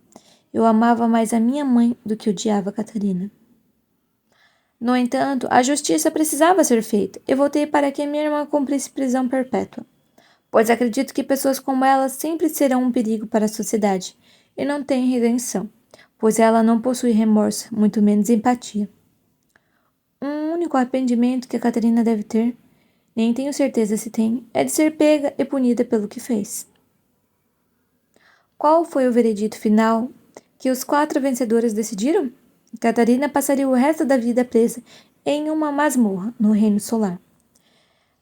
S1: Eu amava mais a minha mãe do que odiava Catarina. No entanto, a justiça precisava ser feita e votei para que minha irmã cumprisse prisão perpétua, pois acredito que pessoas como ela sempre serão um perigo para a sociedade e não têm redenção, pois ela não possui remorso, muito menos empatia. Um único arrependimento que a Catarina deve ter, nem tenho certeza se tem, é de ser pega e punida pelo que fez. Qual foi o veredito final que os 4 vencedores decidiram? Catarina passaria o resto da vida presa em uma masmorra no Reino Solar.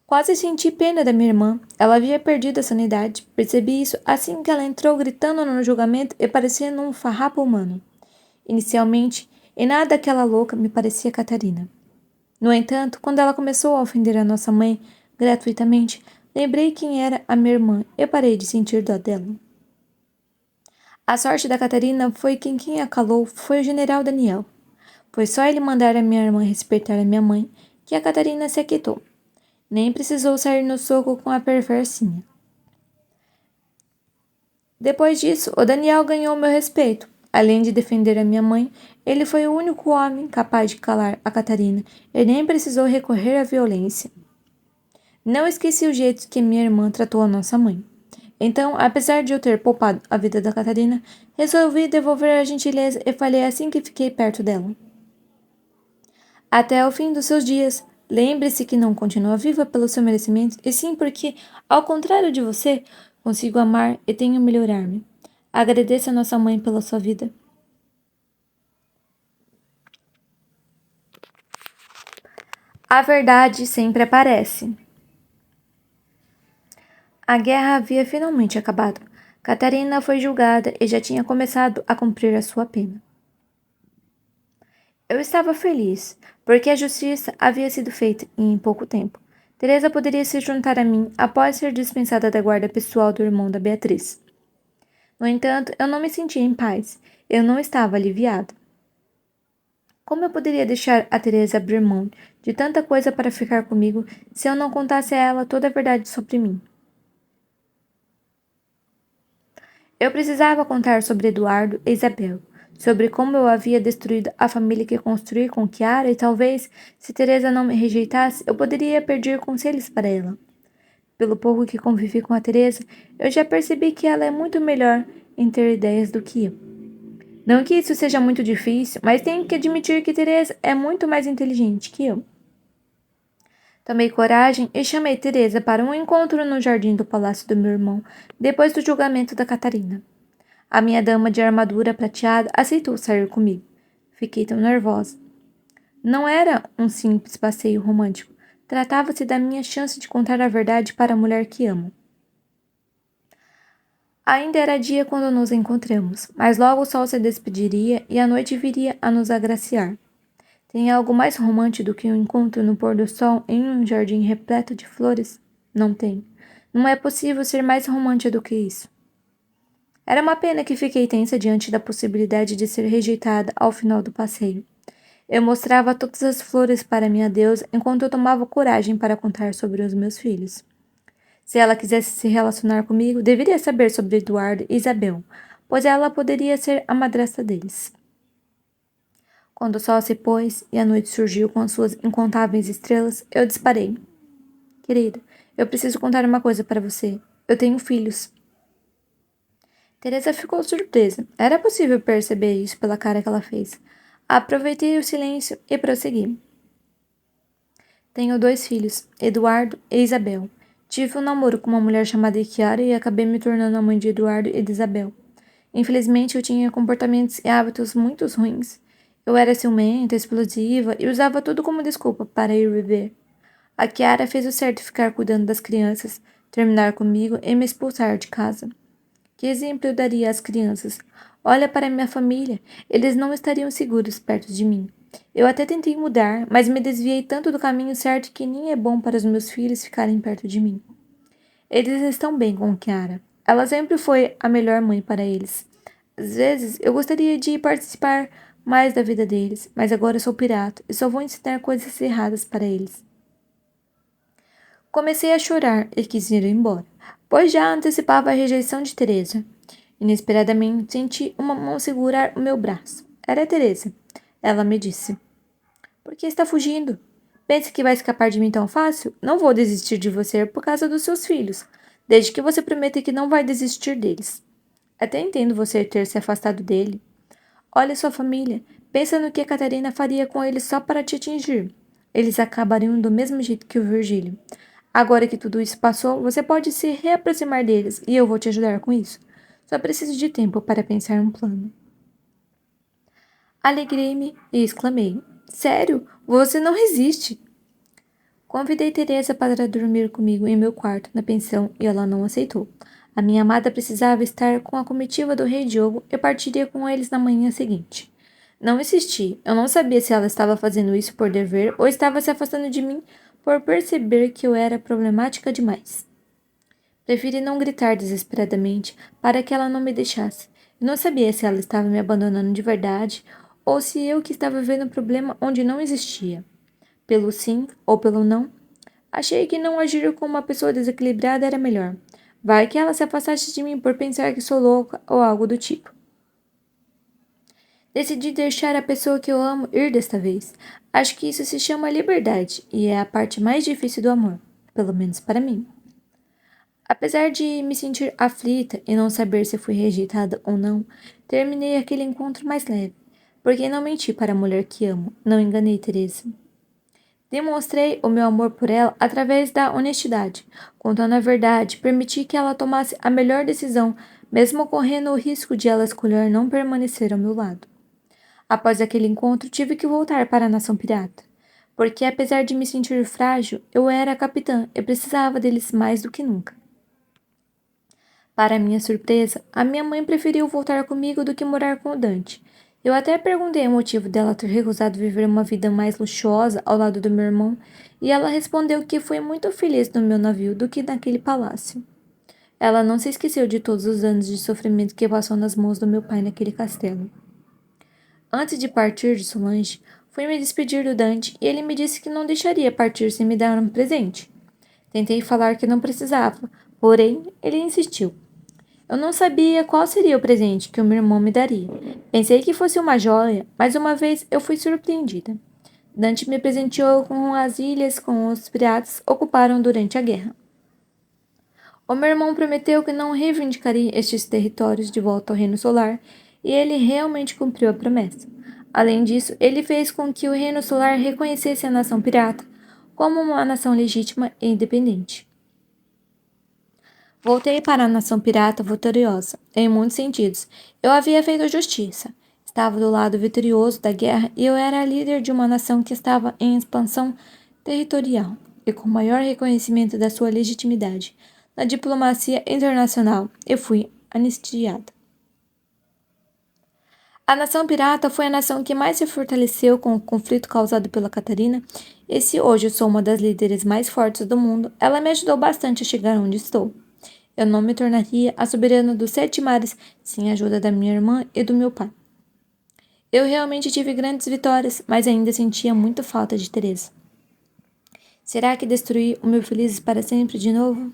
S1: Quase senti pena da minha irmã. Ela havia perdido a sanidade. Percebi isso assim que ela entrou gritando no julgamento e parecendo um farrapo humano. Inicialmente, em nada aquela louca me parecia Catarina. No entanto, quando ela começou a ofender a nossa mãe gratuitamente, lembrei quem era a minha irmã e parei de sentir dó dela. A sorte da Catarina foi que quem a calou foi o general Daniel. Foi só ele mandar a minha irmã respeitar a minha mãe que a Catarina se aquietou. Nem precisou sair no soco com a perversinha. Depois disso, o Daniel ganhou meu respeito. Além de defender a minha mãe, ele foi o único homem capaz de calar a Catarina e nem precisou recorrer à violência. Não esqueci o jeito que minha irmã tratou a nossa mãe. Então, apesar de eu ter poupado a vida da Catarina, resolvi devolver a gentileza e falei assim que fiquei perto dela. Até o fim dos seus dias, lembre-se que não continua viva pelo seu merecimento, e sim porque, ao contrário de você, consigo amar e tenho melhorar-me. Agradeça a nossa mãe pela sua vida. A verdade sempre aparece. A guerra havia finalmente acabado. Catarina foi julgada e já tinha começado a cumprir a sua pena. Eu estava feliz, porque a justiça havia sido feita em pouco tempo. Teresa poderia se juntar a mim após ser dispensada da guarda pessoal do irmão da Beatriz. No entanto, eu não me sentia em paz. Eu não estava aliviado. Como eu poderia deixar a Teresa abrir mão de tanta coisa para ficar comigo se eu não contasse a ela toda a verdade sobre mim? Eu precisava contar sobre Eduardo e Isabel, sobre como eu havia destruído a família que construí com Chiara e talvez, se Teresa não me rejeitasse, eu poderia pedir conselhos para ela. Pelo pouco que convivi com a Teresa, eu já percebi que ela é muito melhor em ter ideias do que eu. Não que isso seja muito difícil, mas tenho que admitir que Teresa é muito mais inteligente que eu. Tomei coragem e chamei Teresa para um encontro no jardim do palácio do meu irmão, depois do julgamento da Catarina. A minha dama de armadura prateada aceitou sair comigo. Fiquei tão nervosa. Não era um simples passeio romântico. Tratava-se da minha chance de contar a verdade para a mulher que amo. Ainda era dia quando nos encontramos, mas logo o sol se despediria e a noite viria a nos agraciar. Tem algo mais romântico do que um encontro no pôr do sol em um jardim repleto de flores? Não tem. Não é possível ser mais romântico do que isso. Era uma pena que fiquei tensa diante da possibilidade de ser rejeitada ao final do passeio. Eu mostrava todas as flores para minha deusa enquanto eu tomava coragem para contar sobre os meus filhos. Se ela quisesse se relacionar comigo, deveria saber sobre Eduardo e Isabel, pois ela poderia ser a madrasta deles. Quando o sol se pôs e a noite surgiu com as suas incontáveis estrelas, eu disparei. Querida, eu preciso contar uma coisa para você. Eu tenho filhos. Teresa ficou surpresa. Era possível perceber isso pela cara que ela fez. Aproveitei o silêncio e prossegui. Tenho 2 filhos, Eduardo e Isabel. Tive um namoro com uma mulher chamada Chiara e acabei me tornando a mãe de Eduardo e de Isabel. Infelizmente, eu tinha comportamentos e hábitos muito ruins. Eu era ciumenta, explosiva e usava tudo como desculpa para ir beber. A Chiara fez o certo ficar cuidando das crianças, terminar comigo e me expulsar de casa. Que exemplo eu daria às crianças? Olha para minha família, eles não estariam seguros perto de mim. Eu até tentei mudar, mas me desviei tanto do caminho certo que nem é bom para os meus filhos ficarem perto de mim. Eles estão bem com Chiara. Ela sempre foi a melhor mãe para eles. Às vezes, eu gostaria de participar mais da vida deles, mas agora eu sou pirata e só vou ensinar coisas erradas para eles. Comecei a chorar e quis ir embora, pois já antecipava a rejeição de Teresa. Inesperadamente, senti uma mão segurar o meu braço. Era Teresa. Ela me disse: Por que está fugindo? Pensa que vai escapar de mim tão fácil? Não vou desistir de você por causa dos seus filhos, desde que você prometa que não vai desistir deles. Até entendo você ter se afastado dele. Olha sua família. Pensa no que a Catarina faria com eles só para te atingir. Eles acabariam do mesmo jeito que o Virgílio. Agora que tudo isso passou, você pode se reaproximar deles e eu vou te ajudar com isso. Só preciso de tempo para pensar um plano. Alegrei-me e exclamei: Sério? Você não resiste? Convidei Teresa para dormir comigo em meu quarto na pensão e ela não aceitou. A minha amada precisava estar com a comitiva do rei Diogo e partiria com eles na manhã seguinte. Não insisti. Eu não sabia se ela estava fazendo isso por dever ou estava se afastando de mim por perceber que eu era problemática demais. Preferi não gritar desesperadamente para que ela não me deixasse. Eu não sabia se ela estava me abandonando de verdade ou se eu que estava vendo um problema onde não existia. Pelo sim ou pelo não, achei que não agir como uma pessoa desequilibrada era melhor. Vai que ela se afastasse de mim por pensar que sou louca ou algo do tipo. Decidi deixar a pessoa que eu amo ir desta vez. Acho que isso se chama liberdade e é a parte mais difícil do amor, pelo menos para mim. Apesar de me sentir aflita e não saber se fui rejeitada ou não, terminei aquele encontro mais leve, porque não menti para a mulher que amo, não enganei Teresa. Demonstrei o meu amor por ela através da honestidade, contando a verdade, permiti que ela tomasse a melhor decisão, mesmo correndo o risco de ela escolher não permanecer ao meu lado. Após aquele encontro, tive que voltar para a nação pirata, porque apesar de me sentir frágil, eu era a capitã e precisava deles mais do que nunca. Para minha surpresa, a minha mãe preferiu voltar comigo do que morar com o Dante. Eu até perguntei o motivo dela ter recusado viver uma vida mais luxuosa ao lado do meu irmão, e ela respondeu que foi muito feliz no meu navio do que naquele palácio. Ela não se esqueceu de todos os anos de sofrimento que passou nas mãos do meu pai naquele castelo. Antes de partir de Solange, fui me despedir do Dante e ele me disse que não deixaria partir sem me dar um presente. Tentei falar que não precisava, porém, ele insistiu. Eu não sabia qual seria o presente que o meu irmão me daria. Pensei que fosse uma joia, mas uma vez eu fui surpreendida. Dante me presenteou com as ilhas que os piratas ocuparam durante a guerra. O meu irmão prometeu que não reivindicaria estes territórios de volta ao Reino Solar, e ele realmente cumpriu a promessa. Além disso, ele fez com que o Reino Solar reconhecesse a nação pirata como uma nação legítima e independente. Voltei para a nação pirata vitoriosa, em muitos sentidos. Eu havia feito justiça. Estava do lado vitorioso da guerra e eu era a líder de uma nação que estava em expansão territorial e com maior reconhecimento da sua legitimidade. Na diplomacia internacional, eu fui anistiada. A nação pirata foi a nação que mais se fortaleceu com o conflito causado pela Catarina, e se hoje eu sou uma das líderes mais fortes do mundo, ela me ajudou bastante a chegar onde estou. Eu não me tornaria a soberana dos 7 mares sem a ajuda da minha irmã e do meu pai. Eu realmente tive grandes vitórias, mas ainda sentia muita falta de Teresa. Será que destruí o meu Felizes para sempre de novo?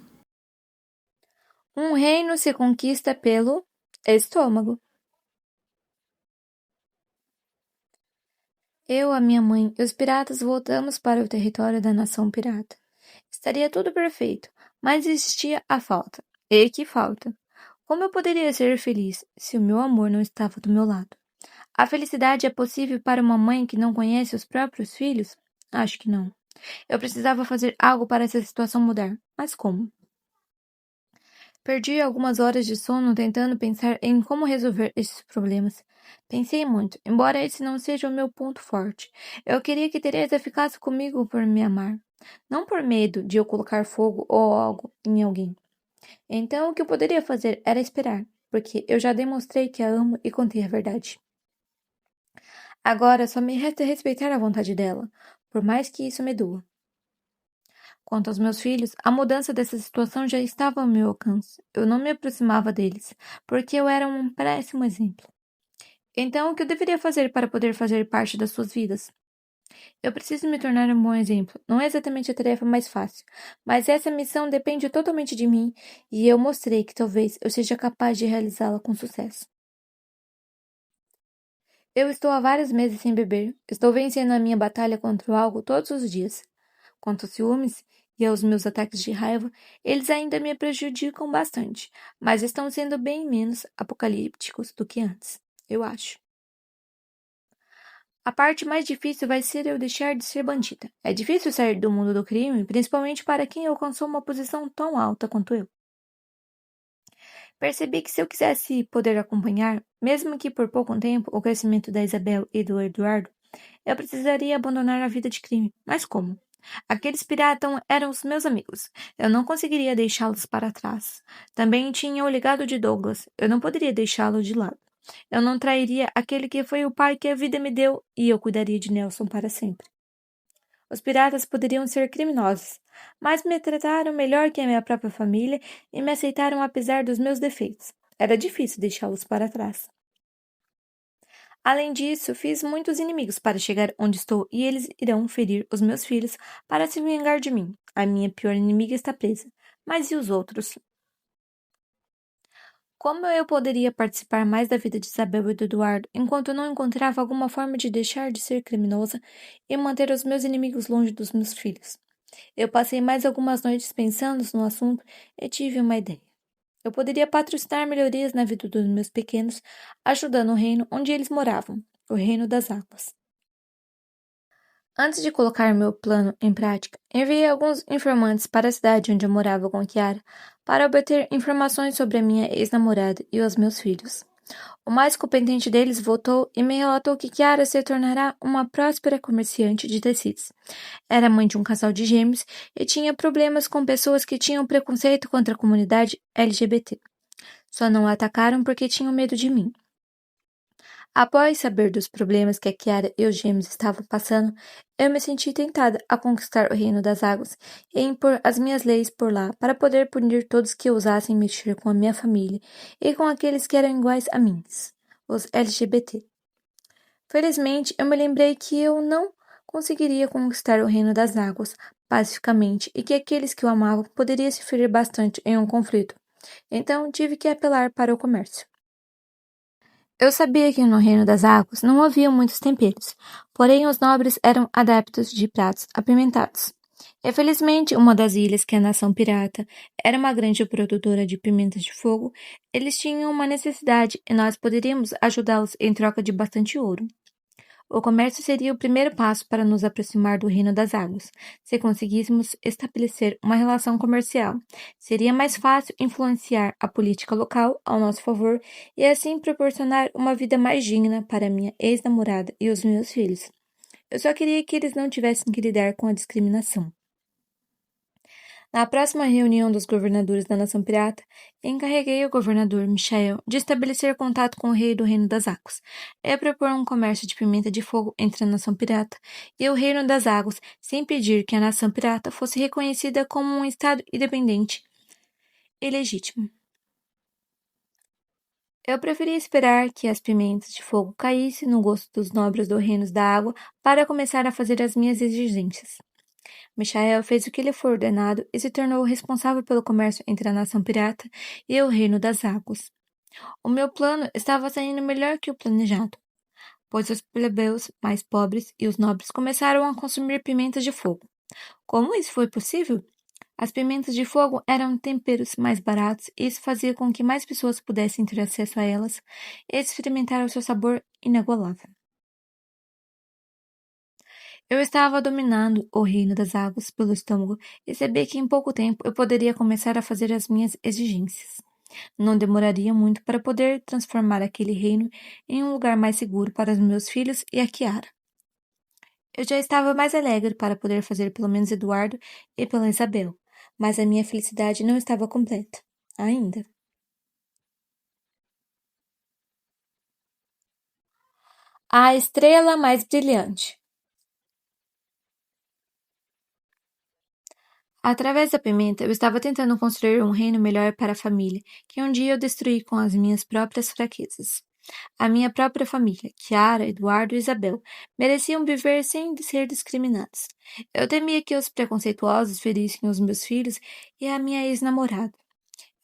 S1: Um reino se conquista pelo estômago. Eu, a minha mãe e os piratas voltamos para o território da nação pirata. Estaria tudo perfeito, mas existia a falta. E que falta? Como eu poderia ser feliz se o meu amor não estava do meu lado? A felicidade é possível para uma mãe que não conhece os próprios filhos? Acho que não. Eu precisava fazer algo para essa situação mudar. Mas como? Perdi algumas horas de sono tentando pensar em como resolver esses problemas. Pensei muito, embora esse não seja o meu ponto forte. Eu queria que Teresa ficasse comigo por me amar, não por medo de eu colocar fogo ou algo em alguém. Então, o que eu poderia fazer era esperar, porque eu já demonstrei que a amo e contei a verdade. Agora só me resta respeitar a vontade dela, por mais que isso me doa. Quanto aos meus filhos, a mudança dessa situação já estava ao meu alcance. Eu não me aproximava deles, porque eu era um péssimo exemplo. Então, o que eu deveria fazer para poder fazer parte das suas vidas? Eu preciso me tornar um bom exemplo. Não é exatamente a tarefa mais fácil, mas essa missão depende totalmente de mim e eu mostrei que talvez eu seja capaz de realizá-la com sucesso. Eu estou há vários meses sem beber. Estou vencendo a minha batalha contra o álcool todos os dias. Quanto aos ciúmes e aos meus ataques de raiva, eles ainda me prejudicam bastante, mas estão sendo bem menos apocalípticos do que antes, eu acho. A parte mais difícil vai ser eu deixar de ser bandida. É difícil sair do mundo do crime, principalmente para quem alcançou uma posição tão alta quanto eu. Percebi que se eu quisesse poder acompanhar, mesmo que por pouco tempo, o crescimento da Isabel e do Eduardo, eu precisaria abandonar a vida de crime. Mas como? Aqueles piratas eram os meus amigos. Eu não conseguiria deixá-los para trás. Também tinha o legado de Douglas. Eu não poderia deixá-lo de lado. Eu não trairia aquele que foi o pai que a vida me deu e eu cuidaria de Nelson para sempre. Os piratas poderiam ser criminosos, mas me trataram melhor que a minha própria família e me aceitaram apesar dos meus defeitos. Era difícil deixá-los para trás. Além disso, fiz muitos inimigos para chegar onde estou e eles irão ferir os meus filhos para se vingar de mim. A minha pior inimiga está presa. Mas e os outros? Como eu poderia participar mais da vida de Isabel e do Eduardo enquanto eu não encontrava alguma forma de deixar de ser criminosa e manter os meus inimigos longe dos meus filhos? Eu passei mais algumas noites pensando no assunto e tive uma ideia. Eu poderia patrocinar melhorias na vida dos meus pequenos, ajudando o reino onde eles moravam, o Reino das Águas. Antes de colocar meu plano em prática, enviei alguns informantes para a cidade onde eu morava com Kiara para obter informações sobre a minha ex-namorada e os meus filhos. O mais competente deles voltou e me relatou que Kiara se tornará uma próspera comerciante de tecidos. Era mãe de um casal de gêmeos e tinha problemas com pessoas que tinham preconceito contra a comunidade LGBT. Só não a atacaram porque tinham medo de mim. Após saber dos problemas que a Kiara e os gêmeos estavam passando, eu me senti tentada a conquistar o reino das águas e impor as minhas leis por lá para poder punir todos que ousassem mexer com a minha família e com aqueles que eram iguais a mim, os LGBT. Felizmente, eu me lembrei que eu não conseguiria conquistar o reino das águas pacificamente e que aqueles que o amavam poderiam se ferir bastante em um conflito. Então, tive que apelar para o comércio. Eu sabia que no Reino das Águas não havia muitos temperos, porém os nobres eram adeptos de pratos apimentados. E felizmente, uma das ilhas, que é a nação pirata, era uma grande produtora de pimentas de fogo, eles tinham uma necessidade e nós poderíamos ajudá-los em troca de bastante ouro. O comércio seria o primeiro passo para nos aproximar do Reino das Águas. Se conseguíssemos estabelecer uma relação comercial, seria mais fácil influenciar a política local ao nosso favor e assim proporcionar uma vida mais digna para minha ex-namorada e os meus filhos. Eu só queria que eles não tivessem que lidar com a discriminação. Na próxima reunião dos governadores da Nação Pirata, encarreguei o governador Michael de estabelecer contato com o rei do Reino das Águas e propor um comércio de pimenta de fogo entre a Nação Pirata e o Reino das Águas, sem pedir que a Nação Pirata fosse reconhecida como um estado independente ilegítimo. Eu preferia esperar que as pimentas de fogo caíssem no gosto dos nobres do reino da água para começar a fazer as minhas exigências. Michael fez o que lhe foi ordenado e se tornou o responsável pelo comércio entre a nação pirata e o reino das águas. O meu plano estava saindo melhor que o planejado, pois os plebeus mais pobres e os nobres começaram a consumir pimentas de fogo. Como isso foi possível? As pimentas de fogo eram temperos mais baratos e isso fazia com que mais pessoas pudessem ter acesso a elas e experimentar o seu sabor inigualável. Eu estava dominando o reino das águas pelo estômago e sabia que em pouco tempo eu poderia começar a fazer as minhas exigências. Não demoraria muito para poder transformar aquele reino em um lugar mais seguro para os meus filhos e a Kiara. Eu já estava mais alegre para poder fazer pelo menos Eduardo e pela Isabel, mas a minha felicidade não estava completa, ainda. A estrela mais brilhante. Através da pimenta, eu estava tentando construir um reino melhor para a família, que um dia eu destruí com as minhas próprias fraquezas. A minha própria família, Kiara, Eduardo e Isabel, mereciam viver sem ser discriminados. Eu temia que os preconceituosos ferissem os meus filhos e a minha ex-namorada.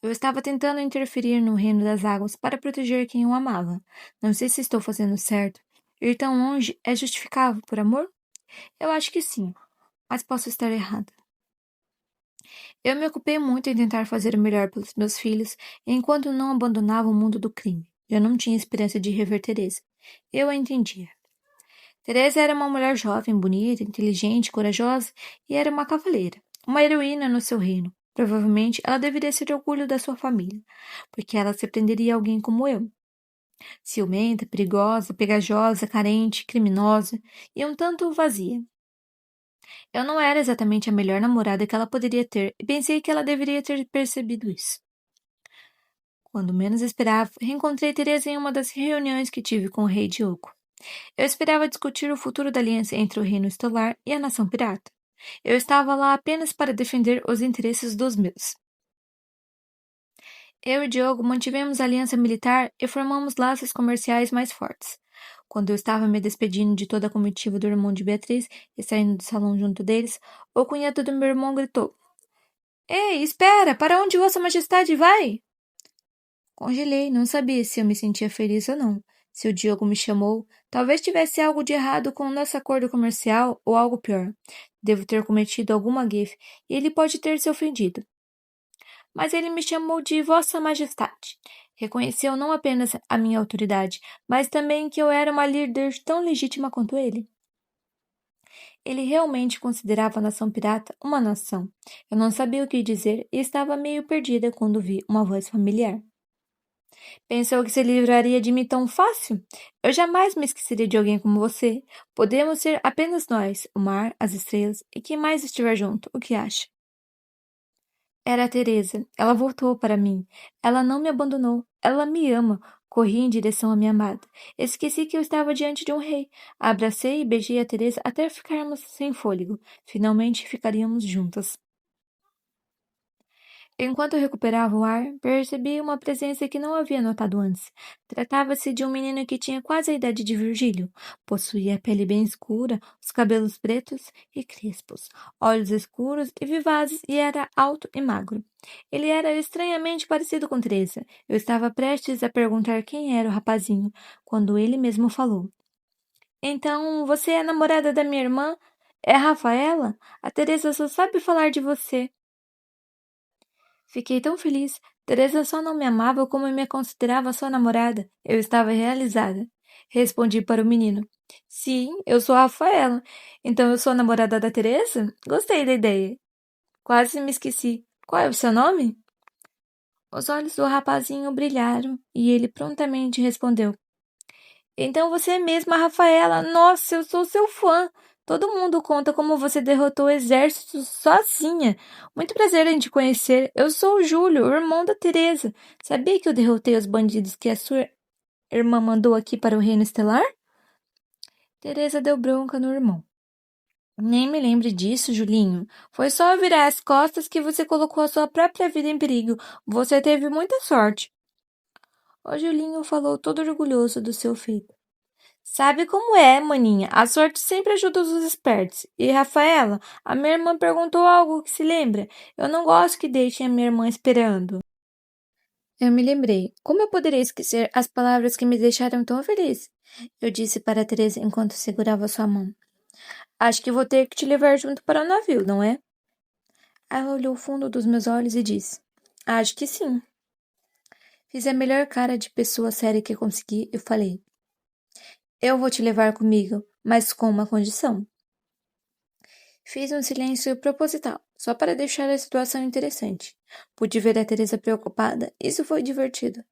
S1: Eu estava tentando interferir no reino das águas para proteger quem eu amava. Não sei se estou fazendo certo. Ir tão longe é justificável por amor? Eu acho que sim, mas posso estar errada. Eu me ocupei muito em tentar fazer o melhor pelos meus filhos, enquanto não abandonava o mundo do crime. Eu não tinha esperança de rever Teresa. Eu a entendia. Teresa era uma mulher jovem, bonita, inteligente, corajosa e era uma cavaleira, uma heroína no seu reino. Provavelmente ela deveria ser orgulho da sua família, porque ela se prenderia a alguém como eu. Ciumenta, perigosa, pegajosa, carente, criminosa e um tanto vazia. Eu não era exatamente a melhor namorada que ela poderia ter e pensei que ela deveria ter percebido isso. Quando menos esperava, reencontrei Teresa em uma das reuniões que tive com o rei Diogo. Eu esperava discutir o futuro da aliança entre o reino estelar e a nação pirata. Eu estava lá apenas para defender os interesses dos meus. Eu e Diogo mantivemos a aliança militar e formamos laços comerciais mais fortes. Quando eu estava me despedindo de toda a comitiva do irmão de Beatriz e saindo do salão junto deles, o cunhado do meu irmão gritou: Ei, espera! Para onde Vossa Majestade vai? Congelei, não sabia se eu me sentia feliz ou não. Se o Diogo me chamou, talvez tivesse algo de errado com o nosso acordo comercial ou algo pior. Devo ter cometido alguma gafe e ele pode ter se ofendido. Mas ele me chamou de Vossa Majestade. Reconheceu não apenas a minha autoridade, mas também que eu era uma líder tão legítima quanto ele. Ele realmente considerava a nação pirata uma nação. Eu não sabia o que dizer e estava meio perdida quando vi uma voz familiar. Pensou que se livraria de mim tão fácil? Eu jamais me esqueceria de alguém como você. Podemos ser apenas nós, o mar, as estrelas e quem mais estiver junto. O que acha? Era a Teresa. Ela voltou para mim. Ela não me abandonou. Ela me ama. Corri em direção à minha amada. Esqueci que eu estava diante de um rei. Abracei e beijei a Teresa até ficarmos sem fôlego. Finalmente ficaríamos juntas. Enquanto eu recuperava o ar, percebi uma presença que não havia notado antes. Tratava-se de um menino que tinha quase a idade de Virgílio. Possuía a pele bem escura, os cabelos pretos e crespos, olhos escuros e vivazes e era alto e magro. Ele era estranhamente parecido com Teresa. Eu estava prestes a perguntar quem era o rapazinho, quando ele mesmo falou. Então, você é a namorada da minha irmã? É a Rafaela? A Teresa só sabe falar de você. Fiquei tão feliz. Teresa só não me amava como me considerava sua namorada. Eu estava realizada. Respondi para o menino. Sim, eu sou a Rafaela. Então eu sou a namorada da Teresa? Gostei da ideia. Quase me esqueci. Qual é o seu nome? Os olhos do rapazinho brilharam e ele prontamente respondeu. Então você é mesmo a Rafaela. Nossa, eu sou seu fã. Todo mundo conta como você derrotou o exército sozinha. Muito prazer em te conhecer. Eu sou o Júlio, o irmão da Teresa. Sabia que eu derrotei os bandidos que a sua irmã mandou aqui para o Reino Estelar? Teresa deu bronca no irmão. Nem me lembre disso, Julinho. Foi só virar as costas que você colocou a sua própria vida em perigo. Você teve muita sorte. O Julinho falou todo orgulhoso do seu feito. Sabe como é, maninha? A sorte sempre ajuda os espertos. E, Rafaela, a minha irmã perguntou algo que se lembra. Eu não gosto que deixem a minha irmã esperando. Eu me lembrei. Como eu poderia esquecer as palavras que me deixaram tão feliz? Eu disse para Teresa enquanto segurava sua mão. Acho que vou ter que te levar junto para o navio, não é? Ela olhou fundo dos meus olhos e disse: Acho que sim. Fiz a melhor cara de pessoa séria que consegui e falei: Eu vou te levar comigo, mas com uma condição. Fiz um silêncio proposital, só para deixar a situação interessante. Pude ver a Teresa preocupada. Isso foi divertido.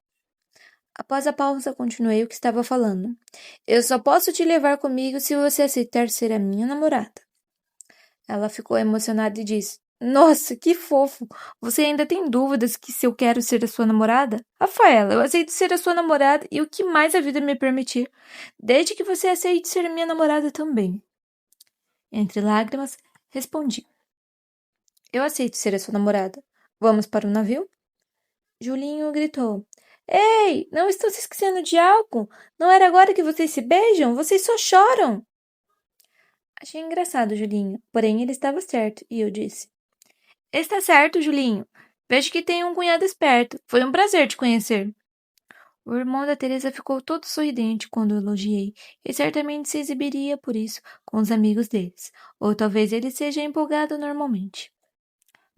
S1: Após a pausa, continuei o que estava falando. Eu só posso te levar comigo se você aceitar ser a minha namorada. Ela ficou emocionada e disse: Nossa, que fofo! Você ainda tem dúvidas que se eu quero ser a sua namorada? Rafaela, eu aceito ser a sua namorada e o que mais a vida me permitir, desde que você aceite ser minha namorada também. Entre lágrimas, respondi: Eu aceito ser a sua namorada. Vamos para o navio? Julinho gritou: Ei, não estão se esquecendo de algo? Não era agora que vocês se beijam? Vocês só choram! Achei engraçado, Julinho, porém ele estava certo, e eu disse: Está certo, Julinho. Vejo que tem um cunhado esperto. Foi um prazer te conhecer. O irmão da Teresa ficou todo sorridente quando eu elogiei, e certamente se exibiria por isso com os amigos deles, ou talvez ele seja empolgado normalmente.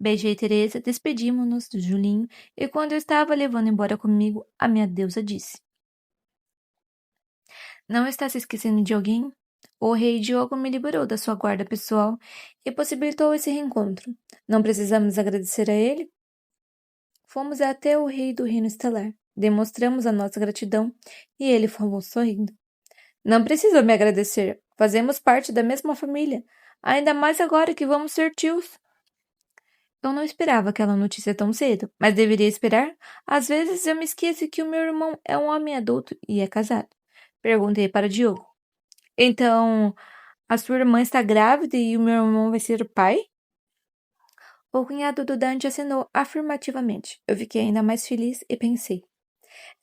S1: Beijei Teresa, despedimos-nos do Julinho, e quando eu estava levando embora comigo, a minha deusa disse: Não está se esquecendo de alguém? O rei Diogo me liberou da sua guarda pessoal e possibilitou esse reencontro. Não precisamos agradecer a ele? Fomos até o rei do reino estelar, demonstramos a nossa gratidão e ele falou sorrindo. Não precisa me agradecer, fazemos parte da mesma família, ainda mais agora que vamos ser tios. Eu não esperava aquela notícia tão cedo, mas deveria esperar? Às vezes eu me esqueço que o meu irmão é um homem adulto e é casado. Perguntei para Diogo. Então, a sua irmã está grávida e o meu irmão vai ser o pai? O cunhado do Dante acenou afirmativamente. Eu fiquei ainda mais feliz e pensei: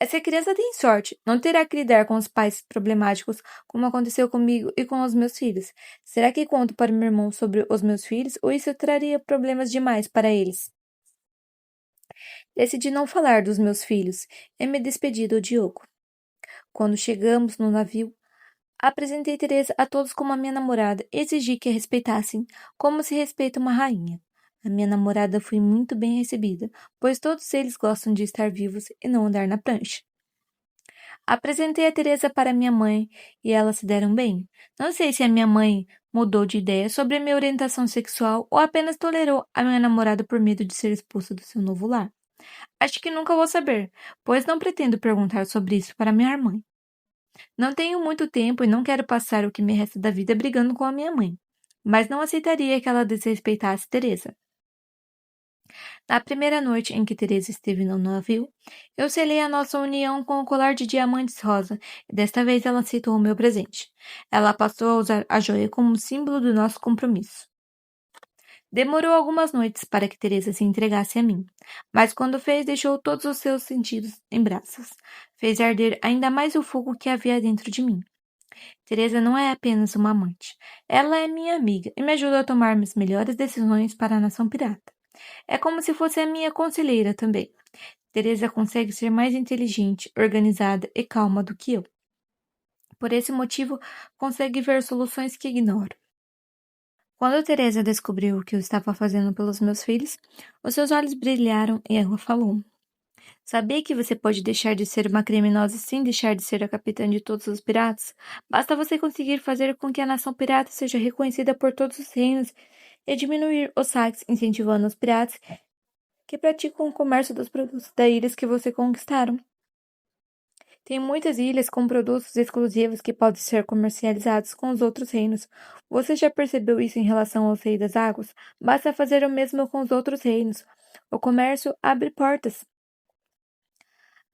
S1: essa criança tem sorte, não terá que lidar com os pais problemáticos como aconteceu comigo e com os meus filhos. Será que conto para meu irmão sobre os meus filhos ou isso traria problemas demais para eles? Decidi não falar dos meus filhos e me despedi do Diogo. Quando chegamos no navio, apresentei Teresa a todos como a minha namorada e exigi que a respeitassem como se respeita uma rainha. A minha namorada foi muito bem recebida, pois todos eles gostam de estar vivos e não andar na prancha. Apresentei a Teresa para minha mãe e elas se deram bem. Não sei se a minha mãe mudou de ideia sobre a minha orientação sexual ou apenas tolerou a minha namorada por medo de ser expulsa do seu novo lar. Acho que nunca vou saber, pois não pretendo perguntar sobre isso para minha mãe. Não tenho muito tempo e não quero passar o que me resta da vida brigando com a minha mãe, mas não aceitaria que ela desrespeitasse Teresa. Na primeira noite em que Teresa esteve no navio, eu selei a nossa união com o colar de diamantes rosa, e desta vez ela aceitou o meu presente. Ela passou a usar a joia como símbolo do nosso compromisso. Demorou algumas noites para que Teresa se entregasse a mim, mas quando fez, deixou todos os seus sentidos em brasas. Fez arder ainda mais o fogo que havia dentro de mim. Teresa não é apenas uma amante. Ela é minha amiga e me ajuda a tomar as melhores decisões para a nação pirata. É como se fosse a minha conselheira também. Teresa consegue ser mais inteligente, organizada e calma do que eu. Por esse motivo, consegue ver soluções que ignoro. Quando Teresa descobriu o que eu estava fazendo pelos meus filhos, os seus olhos brilharam e ela falou: Sabia que você pode deixar de ser uma criminosa sem deixar de ser a capitã de todos os piratas? Basta você conseguir fazer com que a nação pirata seja reconhecida por todos os reinos e diminuir os saques, incentivando os piratas que praticam o comércio dos produtos das ilhas que você conquistaram. Tem muitas ilhas com produtos exclusivos que podem ser comercializados com os outros reinos. Você já percebeu isso em relação ao Rei das Águas? Basta fazer o mesmo com os outros reinos. O comércio abre portas.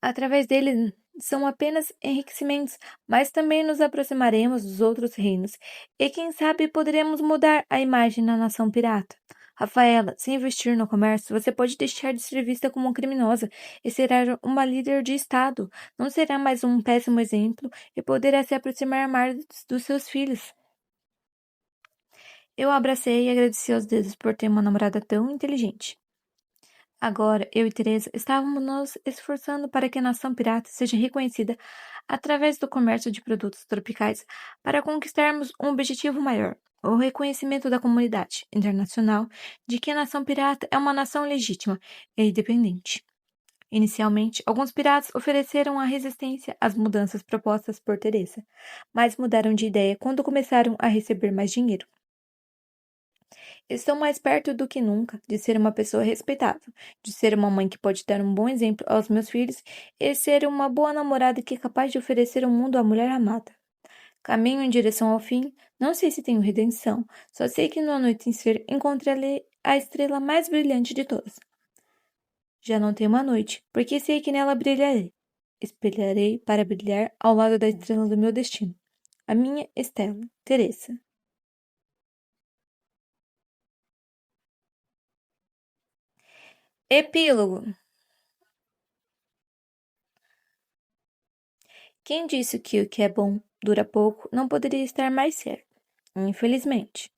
S1: Através dele, são apenas enriquecimentos, mas também nos aproximaremos dos outros reinos, e quem sabe poderemos mudar a imagem da nação pirata. Rafaela, se investir no comércio, você pode deixar de ser vista como uma criminosa e será uma líder de Estado. Não será mais um péssimo exemplo e poderá se aproximar mais dos seus filhos. Eu a abracei e agradeci aos deuses por ter uma namorada tão inteligente. Agora, eu e Teresa estávamos nos esforçando para que a nação pirata seja reconhecida através do comércio de produtos tropicais para conquistarmos um objetivo maior, o reconhecimento da comunidade internacional de que a nação pirata é uma nação legítima e independente. Inicialmente, alguns piratas ofereceram a resistência às mudanças propostas por Teresa, mas mudaram de ideia quando começaram a receber mais dinheiro. Estou mais perto do que nunca de ser uma pessoa respeitável, de ser uma mãe que pode dar um bom exemplo aos meus filhos e ser uma boa namorada que é capaz de oferecer um mundo à mulher amada. Caminho em direção ao fim, não sei se tenho redenção, só sei que no anoitecer encontrei ali a estrela mais brilhante de todas. Já não tenho uma noite, porque sei que nela brilharei. Espelharei para brilhar ao lado da estrela do meu destino. A minha Estela, Teresa. Epílogo. Quem disse que o que é bom dura pouco não poderia estar mais certo. Infelizmente.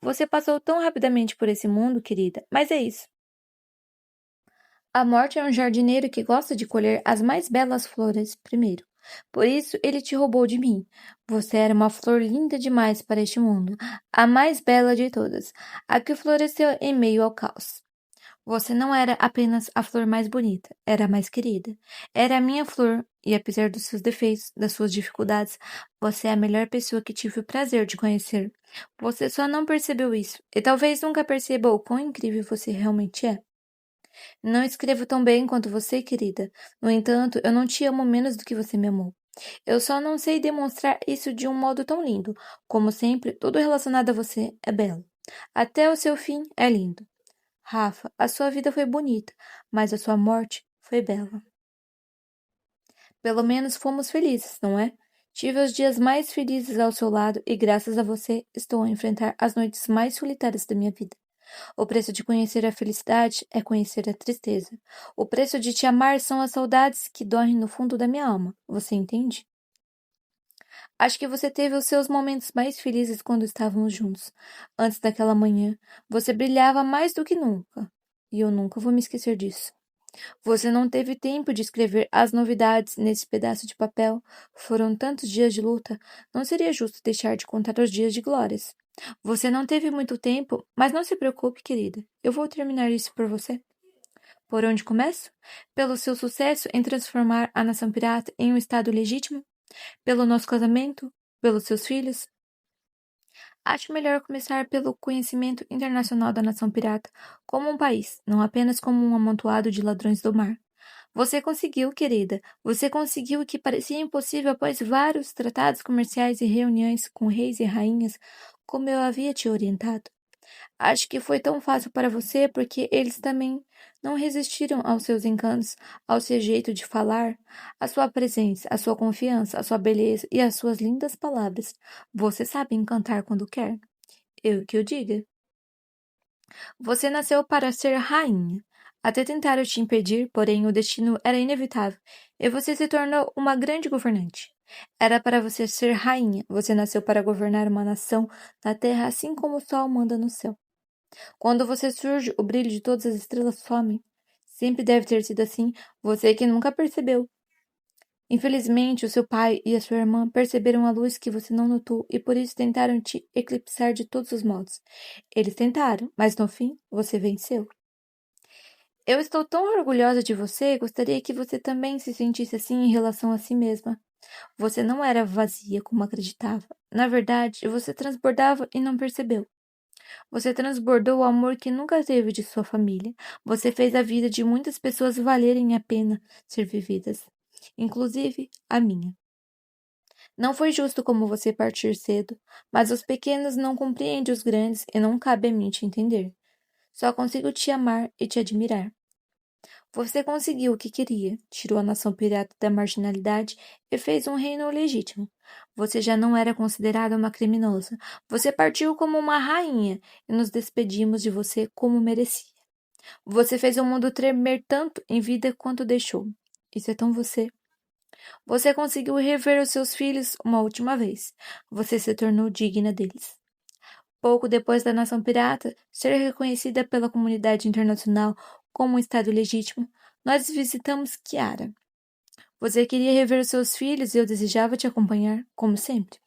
S1: Você passou tão rapidamente por esse mundo, querida, mas é isso. A morte é um jardineiro que gosta de colher as mais belas flores primeiro. Por isso ele te roubou de mim. Você era uma flor linda demais para este mundo, a mais bela de todas, a que floresceu em meio ao caos. Você não era apenas a flor mais bonita, era a mais querida. Era a minha flor, e apesar dos seus defeitos, das suas dificuldades, você é a melhor pessoa que tive o prazer de conhecer. Você só não percebeu isso, e talvez nunca perceba o quão incrível você realmente é. Não escrevo tão bem quanto você, querida. No entanto, eu não te amo menos do que você me amou. Eu só não sei demonstrar isso de um modo tão lindo. Como sempre, tudo relacionado a você é belo. Até o seu fim é lindo. Rafa, a sua vida foi bonita, mas a sua morte foi bela. Pelo menos fomos felizes, não é? Tive os dias mais felizes ao seu lado e, graças a você, estou a enfrentar as noites mais solitárias da minha vida. O preço de conhecer a felicidade é conhecer a tristeza. O preço de te amar são as saudades que doem no fundo da minha alma. Você entende? Acho que você teve os seus momentos mais felizes quando estávamos juntos. Antes daquela manhã, você brilhava mais do que nunca. E eu nunca vou me esquecer disso. Você não teve tempo de escrever as novidades nesse pedaço de papel. Foram tantos dias de luta. Não seria justo deixar de contar os dias de glórias. Você não teve muito tempo, mas não se preocupe, querida. Eu vou terminar isso por você. Por onde começo? Pelo seu sucesso em transformar a nação pirata em um estado legítimo? Pelo nosso casamento? Pelos seus filhos? Acho melhor começar pelo conhecimento internacional da nação pirata como um país, não apenas como um amontoado de ladrões do mar. Você conseguiu, querida. Você conseguiu o que parecia impossível após vários tratados comerciais e reuniões com reis e rainhas, como eu havia te orientado. Acho que foi tão fácil para você porque eles também não resistiram aos seus encantos, ao seu jeito de falar, à sua presença, à sua confiança, à sua beleza e às suas lindas palavras. Você sabe encantar quando quer. Eu que o diga. Você nasceu para ser rainha. Até tentaram te impedir, porém o destino era inevitável, e você se tornou uma grande governante. Era para você ser rainha, você nasceu para governar uma nação na terra assim como o sol manda no céu. Quando você surge, o brilho de todas as estrelas some. Sempre deve ter sido assim, você que nunca percebeu. Infelizmente, o seu pai e a sua irmã perceberam a luz que você não notou e por isso tentaram te eclipsar de todos os modos. Eles tentaram, mas no fim, você venceu. Eu estou tão orgulhosa de você e gostaria que você também se sentisse assim em relação a si mesma. Você não era vazia como acreditava. Na verdade, você transbordava e não percebeu. Você transbordou o amor que nunca teve de sua família. Você fez a vida de muitas pessoas valerem a pena ser vividas, inclusive a minha. Não foi justo como você partir cedo, mas os pequenos não compreendem os grandes e não cabe a mim te entender. Só consigo te amar e te admirar. Você conseguiu o que queria, tirou a nação pirata da marginalidade e fez um reino legítimo. Você já não era considerada uma criminosa. Você partiu como uma rainha e nos despedimos de você como merecia. Você fez o mundo tremer tanto em vida quanto deixou. Isso é tão você. Você conseguiu rever os seus filhos uma última vez. Você se tornou digna deles. Pouco depois da nação pirata ser reconhecida pela comunidade internacional como um Estado legítimo, nós visitamos Kiara. Você queria rever os seus filhos e eu desejava te acompanhar, como sempre.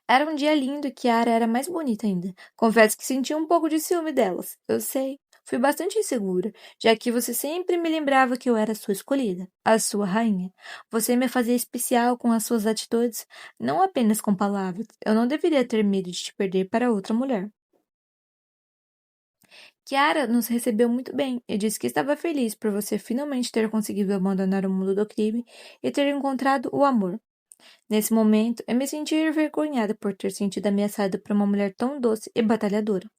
S1: Era um dia lindo e Kiara era mais bonita ainda. Confesso que senti um pouco de ciúme delas. Eu sei. Fui bastante insegura, já que você sempre me lembrava que eu era a sua escolhida, a sua rainha. Você me fazia especial com as suas atitudes, não apenas com palavras. Eu não deveria ter medo de te perder para outra mulher. Kiara nos recebeu muito bem e disse que estava feliz por você finalmente ter conseguido abandonar o mundo do crime e ter encontrado o amor. Nesse momento, eu me senti envergonhada por ter sentido ameaçada por uma mulher tão doce e batalhadora.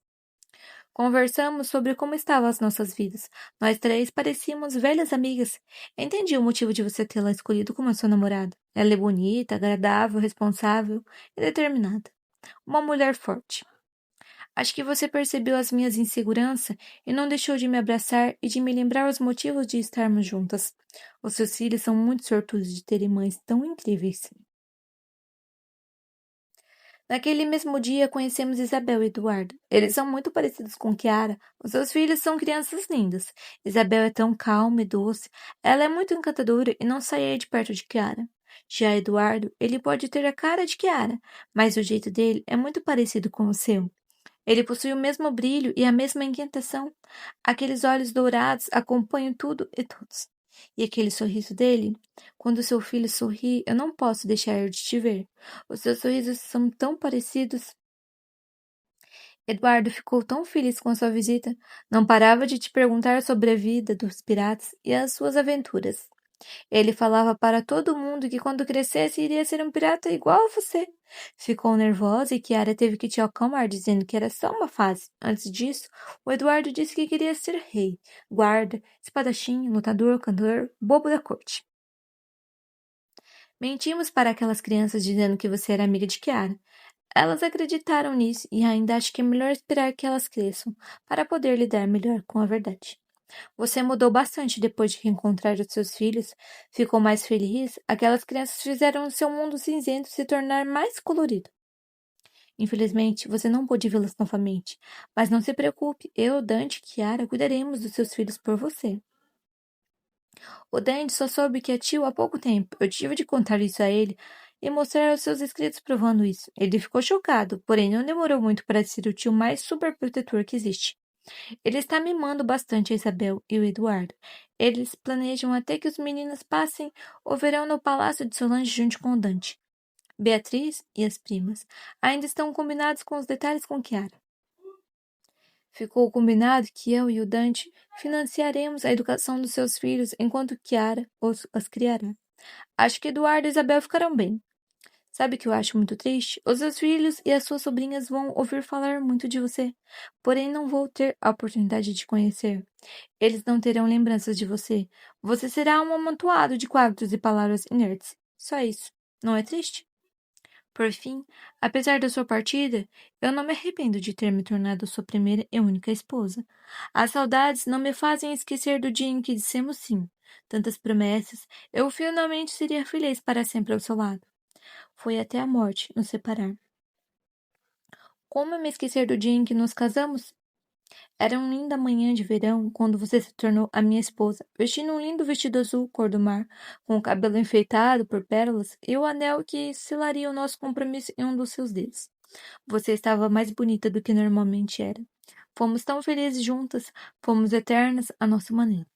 S1: Conversamos sobre como estavam as nossas vidas. Nós três parecíamos velhas amigas. Entendi o motivo de você tê-la escolhido como sua namorada. Ela é bonita, agradável, responsável e determinada. Uma mulher forte. Acho que você percebeu as minhas inseguranças e não deixou de me abraçar e de me lembrar os motivos de estarmos juntas. Os seus filhos são muito sortudos de terem mães tão incríveis. Naquele mesmo dia, conhecemos Isabel e Eduardo. Eles são muito parecidos com Kiara. Os seus filhos são crianças lindas. Isabel é tão calma e doce. Ela é muito encantadora e não saía de perto de Kiara. Já Eduardo, ele pode ter a cara de Kiara, mas o jeito dele é muito parecido com o seu. Ele possui o mesmo brilho e a mesma inquietação. Aqueles olhos dourados acompanham tudo e todos. E aquele sorriso dele, quando seu filho sorri, eu não posso deixar de te ver. Os seus sorrisos são tão parecidos. Eduardo ficou tão feliz com a sua visita, não parava de te perguntar sobre a vida dos piratas e as suas aventuras. Ele falava para todo mundo que quando crescesse iria ser um pirata igual a você. Ficou nervosa e Kiara teve que te acalmar, dizendo que era só uma fase. Antes disso, o Eduardo disse que queria ser rei, guarda, espadachim, lutador, cantor, bobo da corte. Mentimos para aquelas crianças dizendo que você era amiga de Kiara. Elas acreditaram nisso e ainda acho que é melhor esperar que elas cresçam para poder lidar melhor com a verdade. Você mudou bastante depois de reencontrar os seus filhos. Ficou mais feliz? Aquelas crianças fizeram o seu mundo cinzento se tornar mais colorido. Infelizmente, você não pôde vê-las novamente. Mas não se preocupe, eu, Dante e Kiara cuidaremos dos seus filhos por você. O Dante só soube que é tio há pouco tempo. Eu tive de contar isso a ele e mostrar os seus escritos provando isso. Ele ficou chocado, porém não demorou muito para ser o tio mais superprotetor que existe. Ele está mimando bastante a Isabel e o Eduardo. Eles planejam até que os meninos passem o verão no palácio de Solange junto com o Dante. Beatriz e as primas ainda estão combinados com os detalhes com Kiara. Ficou combinado que eu e o Dante financiaremos a educação dos seus filhos enquanto Kiara as criará. Acho que Eduardo e Isabel ficarão bem. Sabe o que eu acho muito triste? Os seus filhos e as suas sobrinhas vão ouvir falar muito de você, porém não vou ter a oportunidade de conhecer. Eles não terão lembranças de você. Você será um amontoado de quadros e palavras inertes. Só isso. Não é triste? Por fim, apesar da sua partida, eu não me arrependo de ter me tornado sua primeira e única esposa. As saudades não me fazem esquecer do dia em que dissemos sim. Tantas promessas, eu finalmente seria feliz para sempre ao seu lado. Foi até a morte nos separar. Como me esquecer do dia em que nos casamos? Era uma linda manhã de verão quando você se tornou a minha esposa, vestindo um lindo vestido azul cor do mar, com o cabelo enfeitado por pérolas e o anel que selaria o nosso compromisso em um dos seus dedos. Você estava mais bonita do que normalmente era. Fomos tão felizes juntas, fomos eternas à nossa maneira.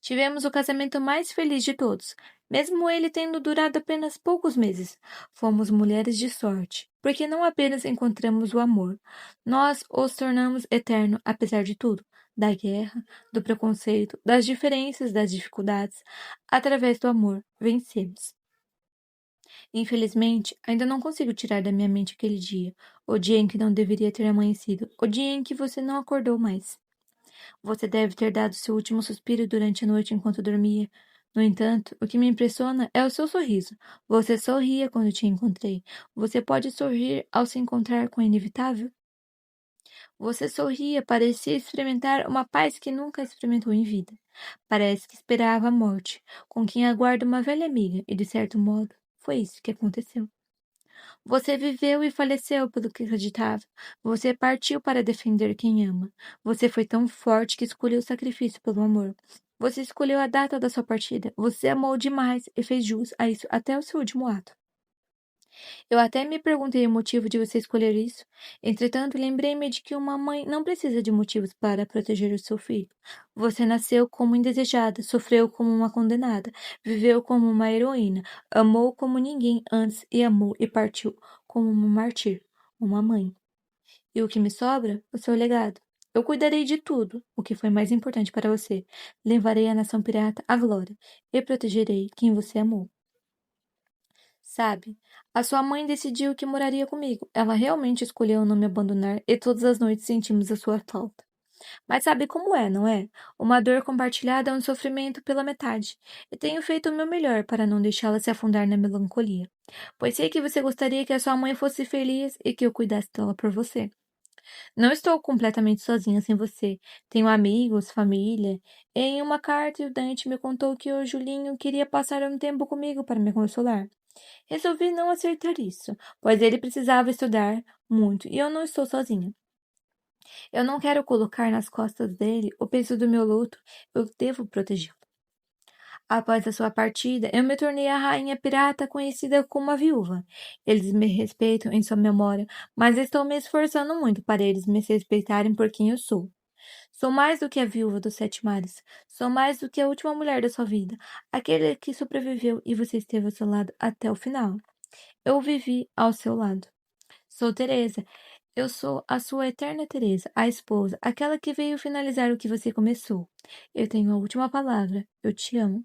S1: Tivemos o casamento mais feliz de todos, mesmo ele tendo durado apenas poucos meses. Fomos mulheres de sorte, porque não apenas encontramos o amor, nós os tornamos eterno apesar de tudo, da guerra, do preconceito, das diferenças, das dificuldades. Através do amor, vencemos. Infelizmente, ainda não consigo tirar da minha mente aquele dia, o dia em que não deveria ter amanhecido, o dia em que você não acordou mais. Você deve ter dado seu último suspiro durante a noite enquanto dormia. No entanto, o que me impressiona é o seu sorriso. Você sorria quando te encontrei. Você pode sorrir ao se encontrar com o inevitável? Você sorria, parecia experimentar uma paz que nunca experimentou em vida. Parece que esperava a morte, com quem aguarda uma velha amiga, e de certo modo, foi isso que aconteceu. Você viveu e faleceu pelo que acreditava. Você partiu para defender quem ama. Você foi tão forte que escolheu o sacrifício pelo amor. Você escolheu a data da sua partida. Você amou demais e fez jus a isso até o seu último ato. Eu até me perguntei o motivo de você escolher isso. Entretanto, lembrei-me de que uma mãe não precisa de motivos para proteger o seu filho. Você nasceu como indesejada, sofreu como uma condenada, viveu como uma heroína, amou como ninguém antes e amou e partiu como uma mártir, uma mãe. E o que me sobra? O seu legado. Eu cuidarei de tudo, o que foi mais importante para você. Levarei a nação pirata à glória e protegerei quem você amou. Sabe, a sua mãe decidiu que moraria comigo. Ela realmente escolheu não me abandonar e todas as noites sentimos a sua falta. Mas sabe como é, não é? Uma dor compartilhada é um sofrimento pela metade. E tenho feito o meu melhor para não deixá-la se afundar na melancolia. Pois sei que você gostaria que a sua mãe fosse feliz e que eu cuidasse dela por você. Não estou completamente sozinha sem você. Tenho amigos, família. Em uma carta, o Dante me contou que o Julinho queria passar um tempo comigo para me consolar. Resolvi não aceitar isso, pois ele precisava estudar muito e eu não estou sozinha. Eu não quero colocar nas costas dele o peso do meu luto, eu devo protegê-lo. Após a sua partida, eu me tornei a rainha pirata conhecida como a viúva. Eles me respeitam em sua memória, mas estou me esforçando muito para eles me respeitarem por quem eu sou. Sou mais do que a viúva dos sete mares. Sou mais do que a última mulher da sua vida, aquele que sobreviveu e você esteve ao seu lado até o final. Eu vivi ao seu lado. Sou Teresa. Eu sou a sua eterna Teresa, a esposa, aquela que veio finalizar o que você começou. Eu tenho a última palavra. Eu te amo.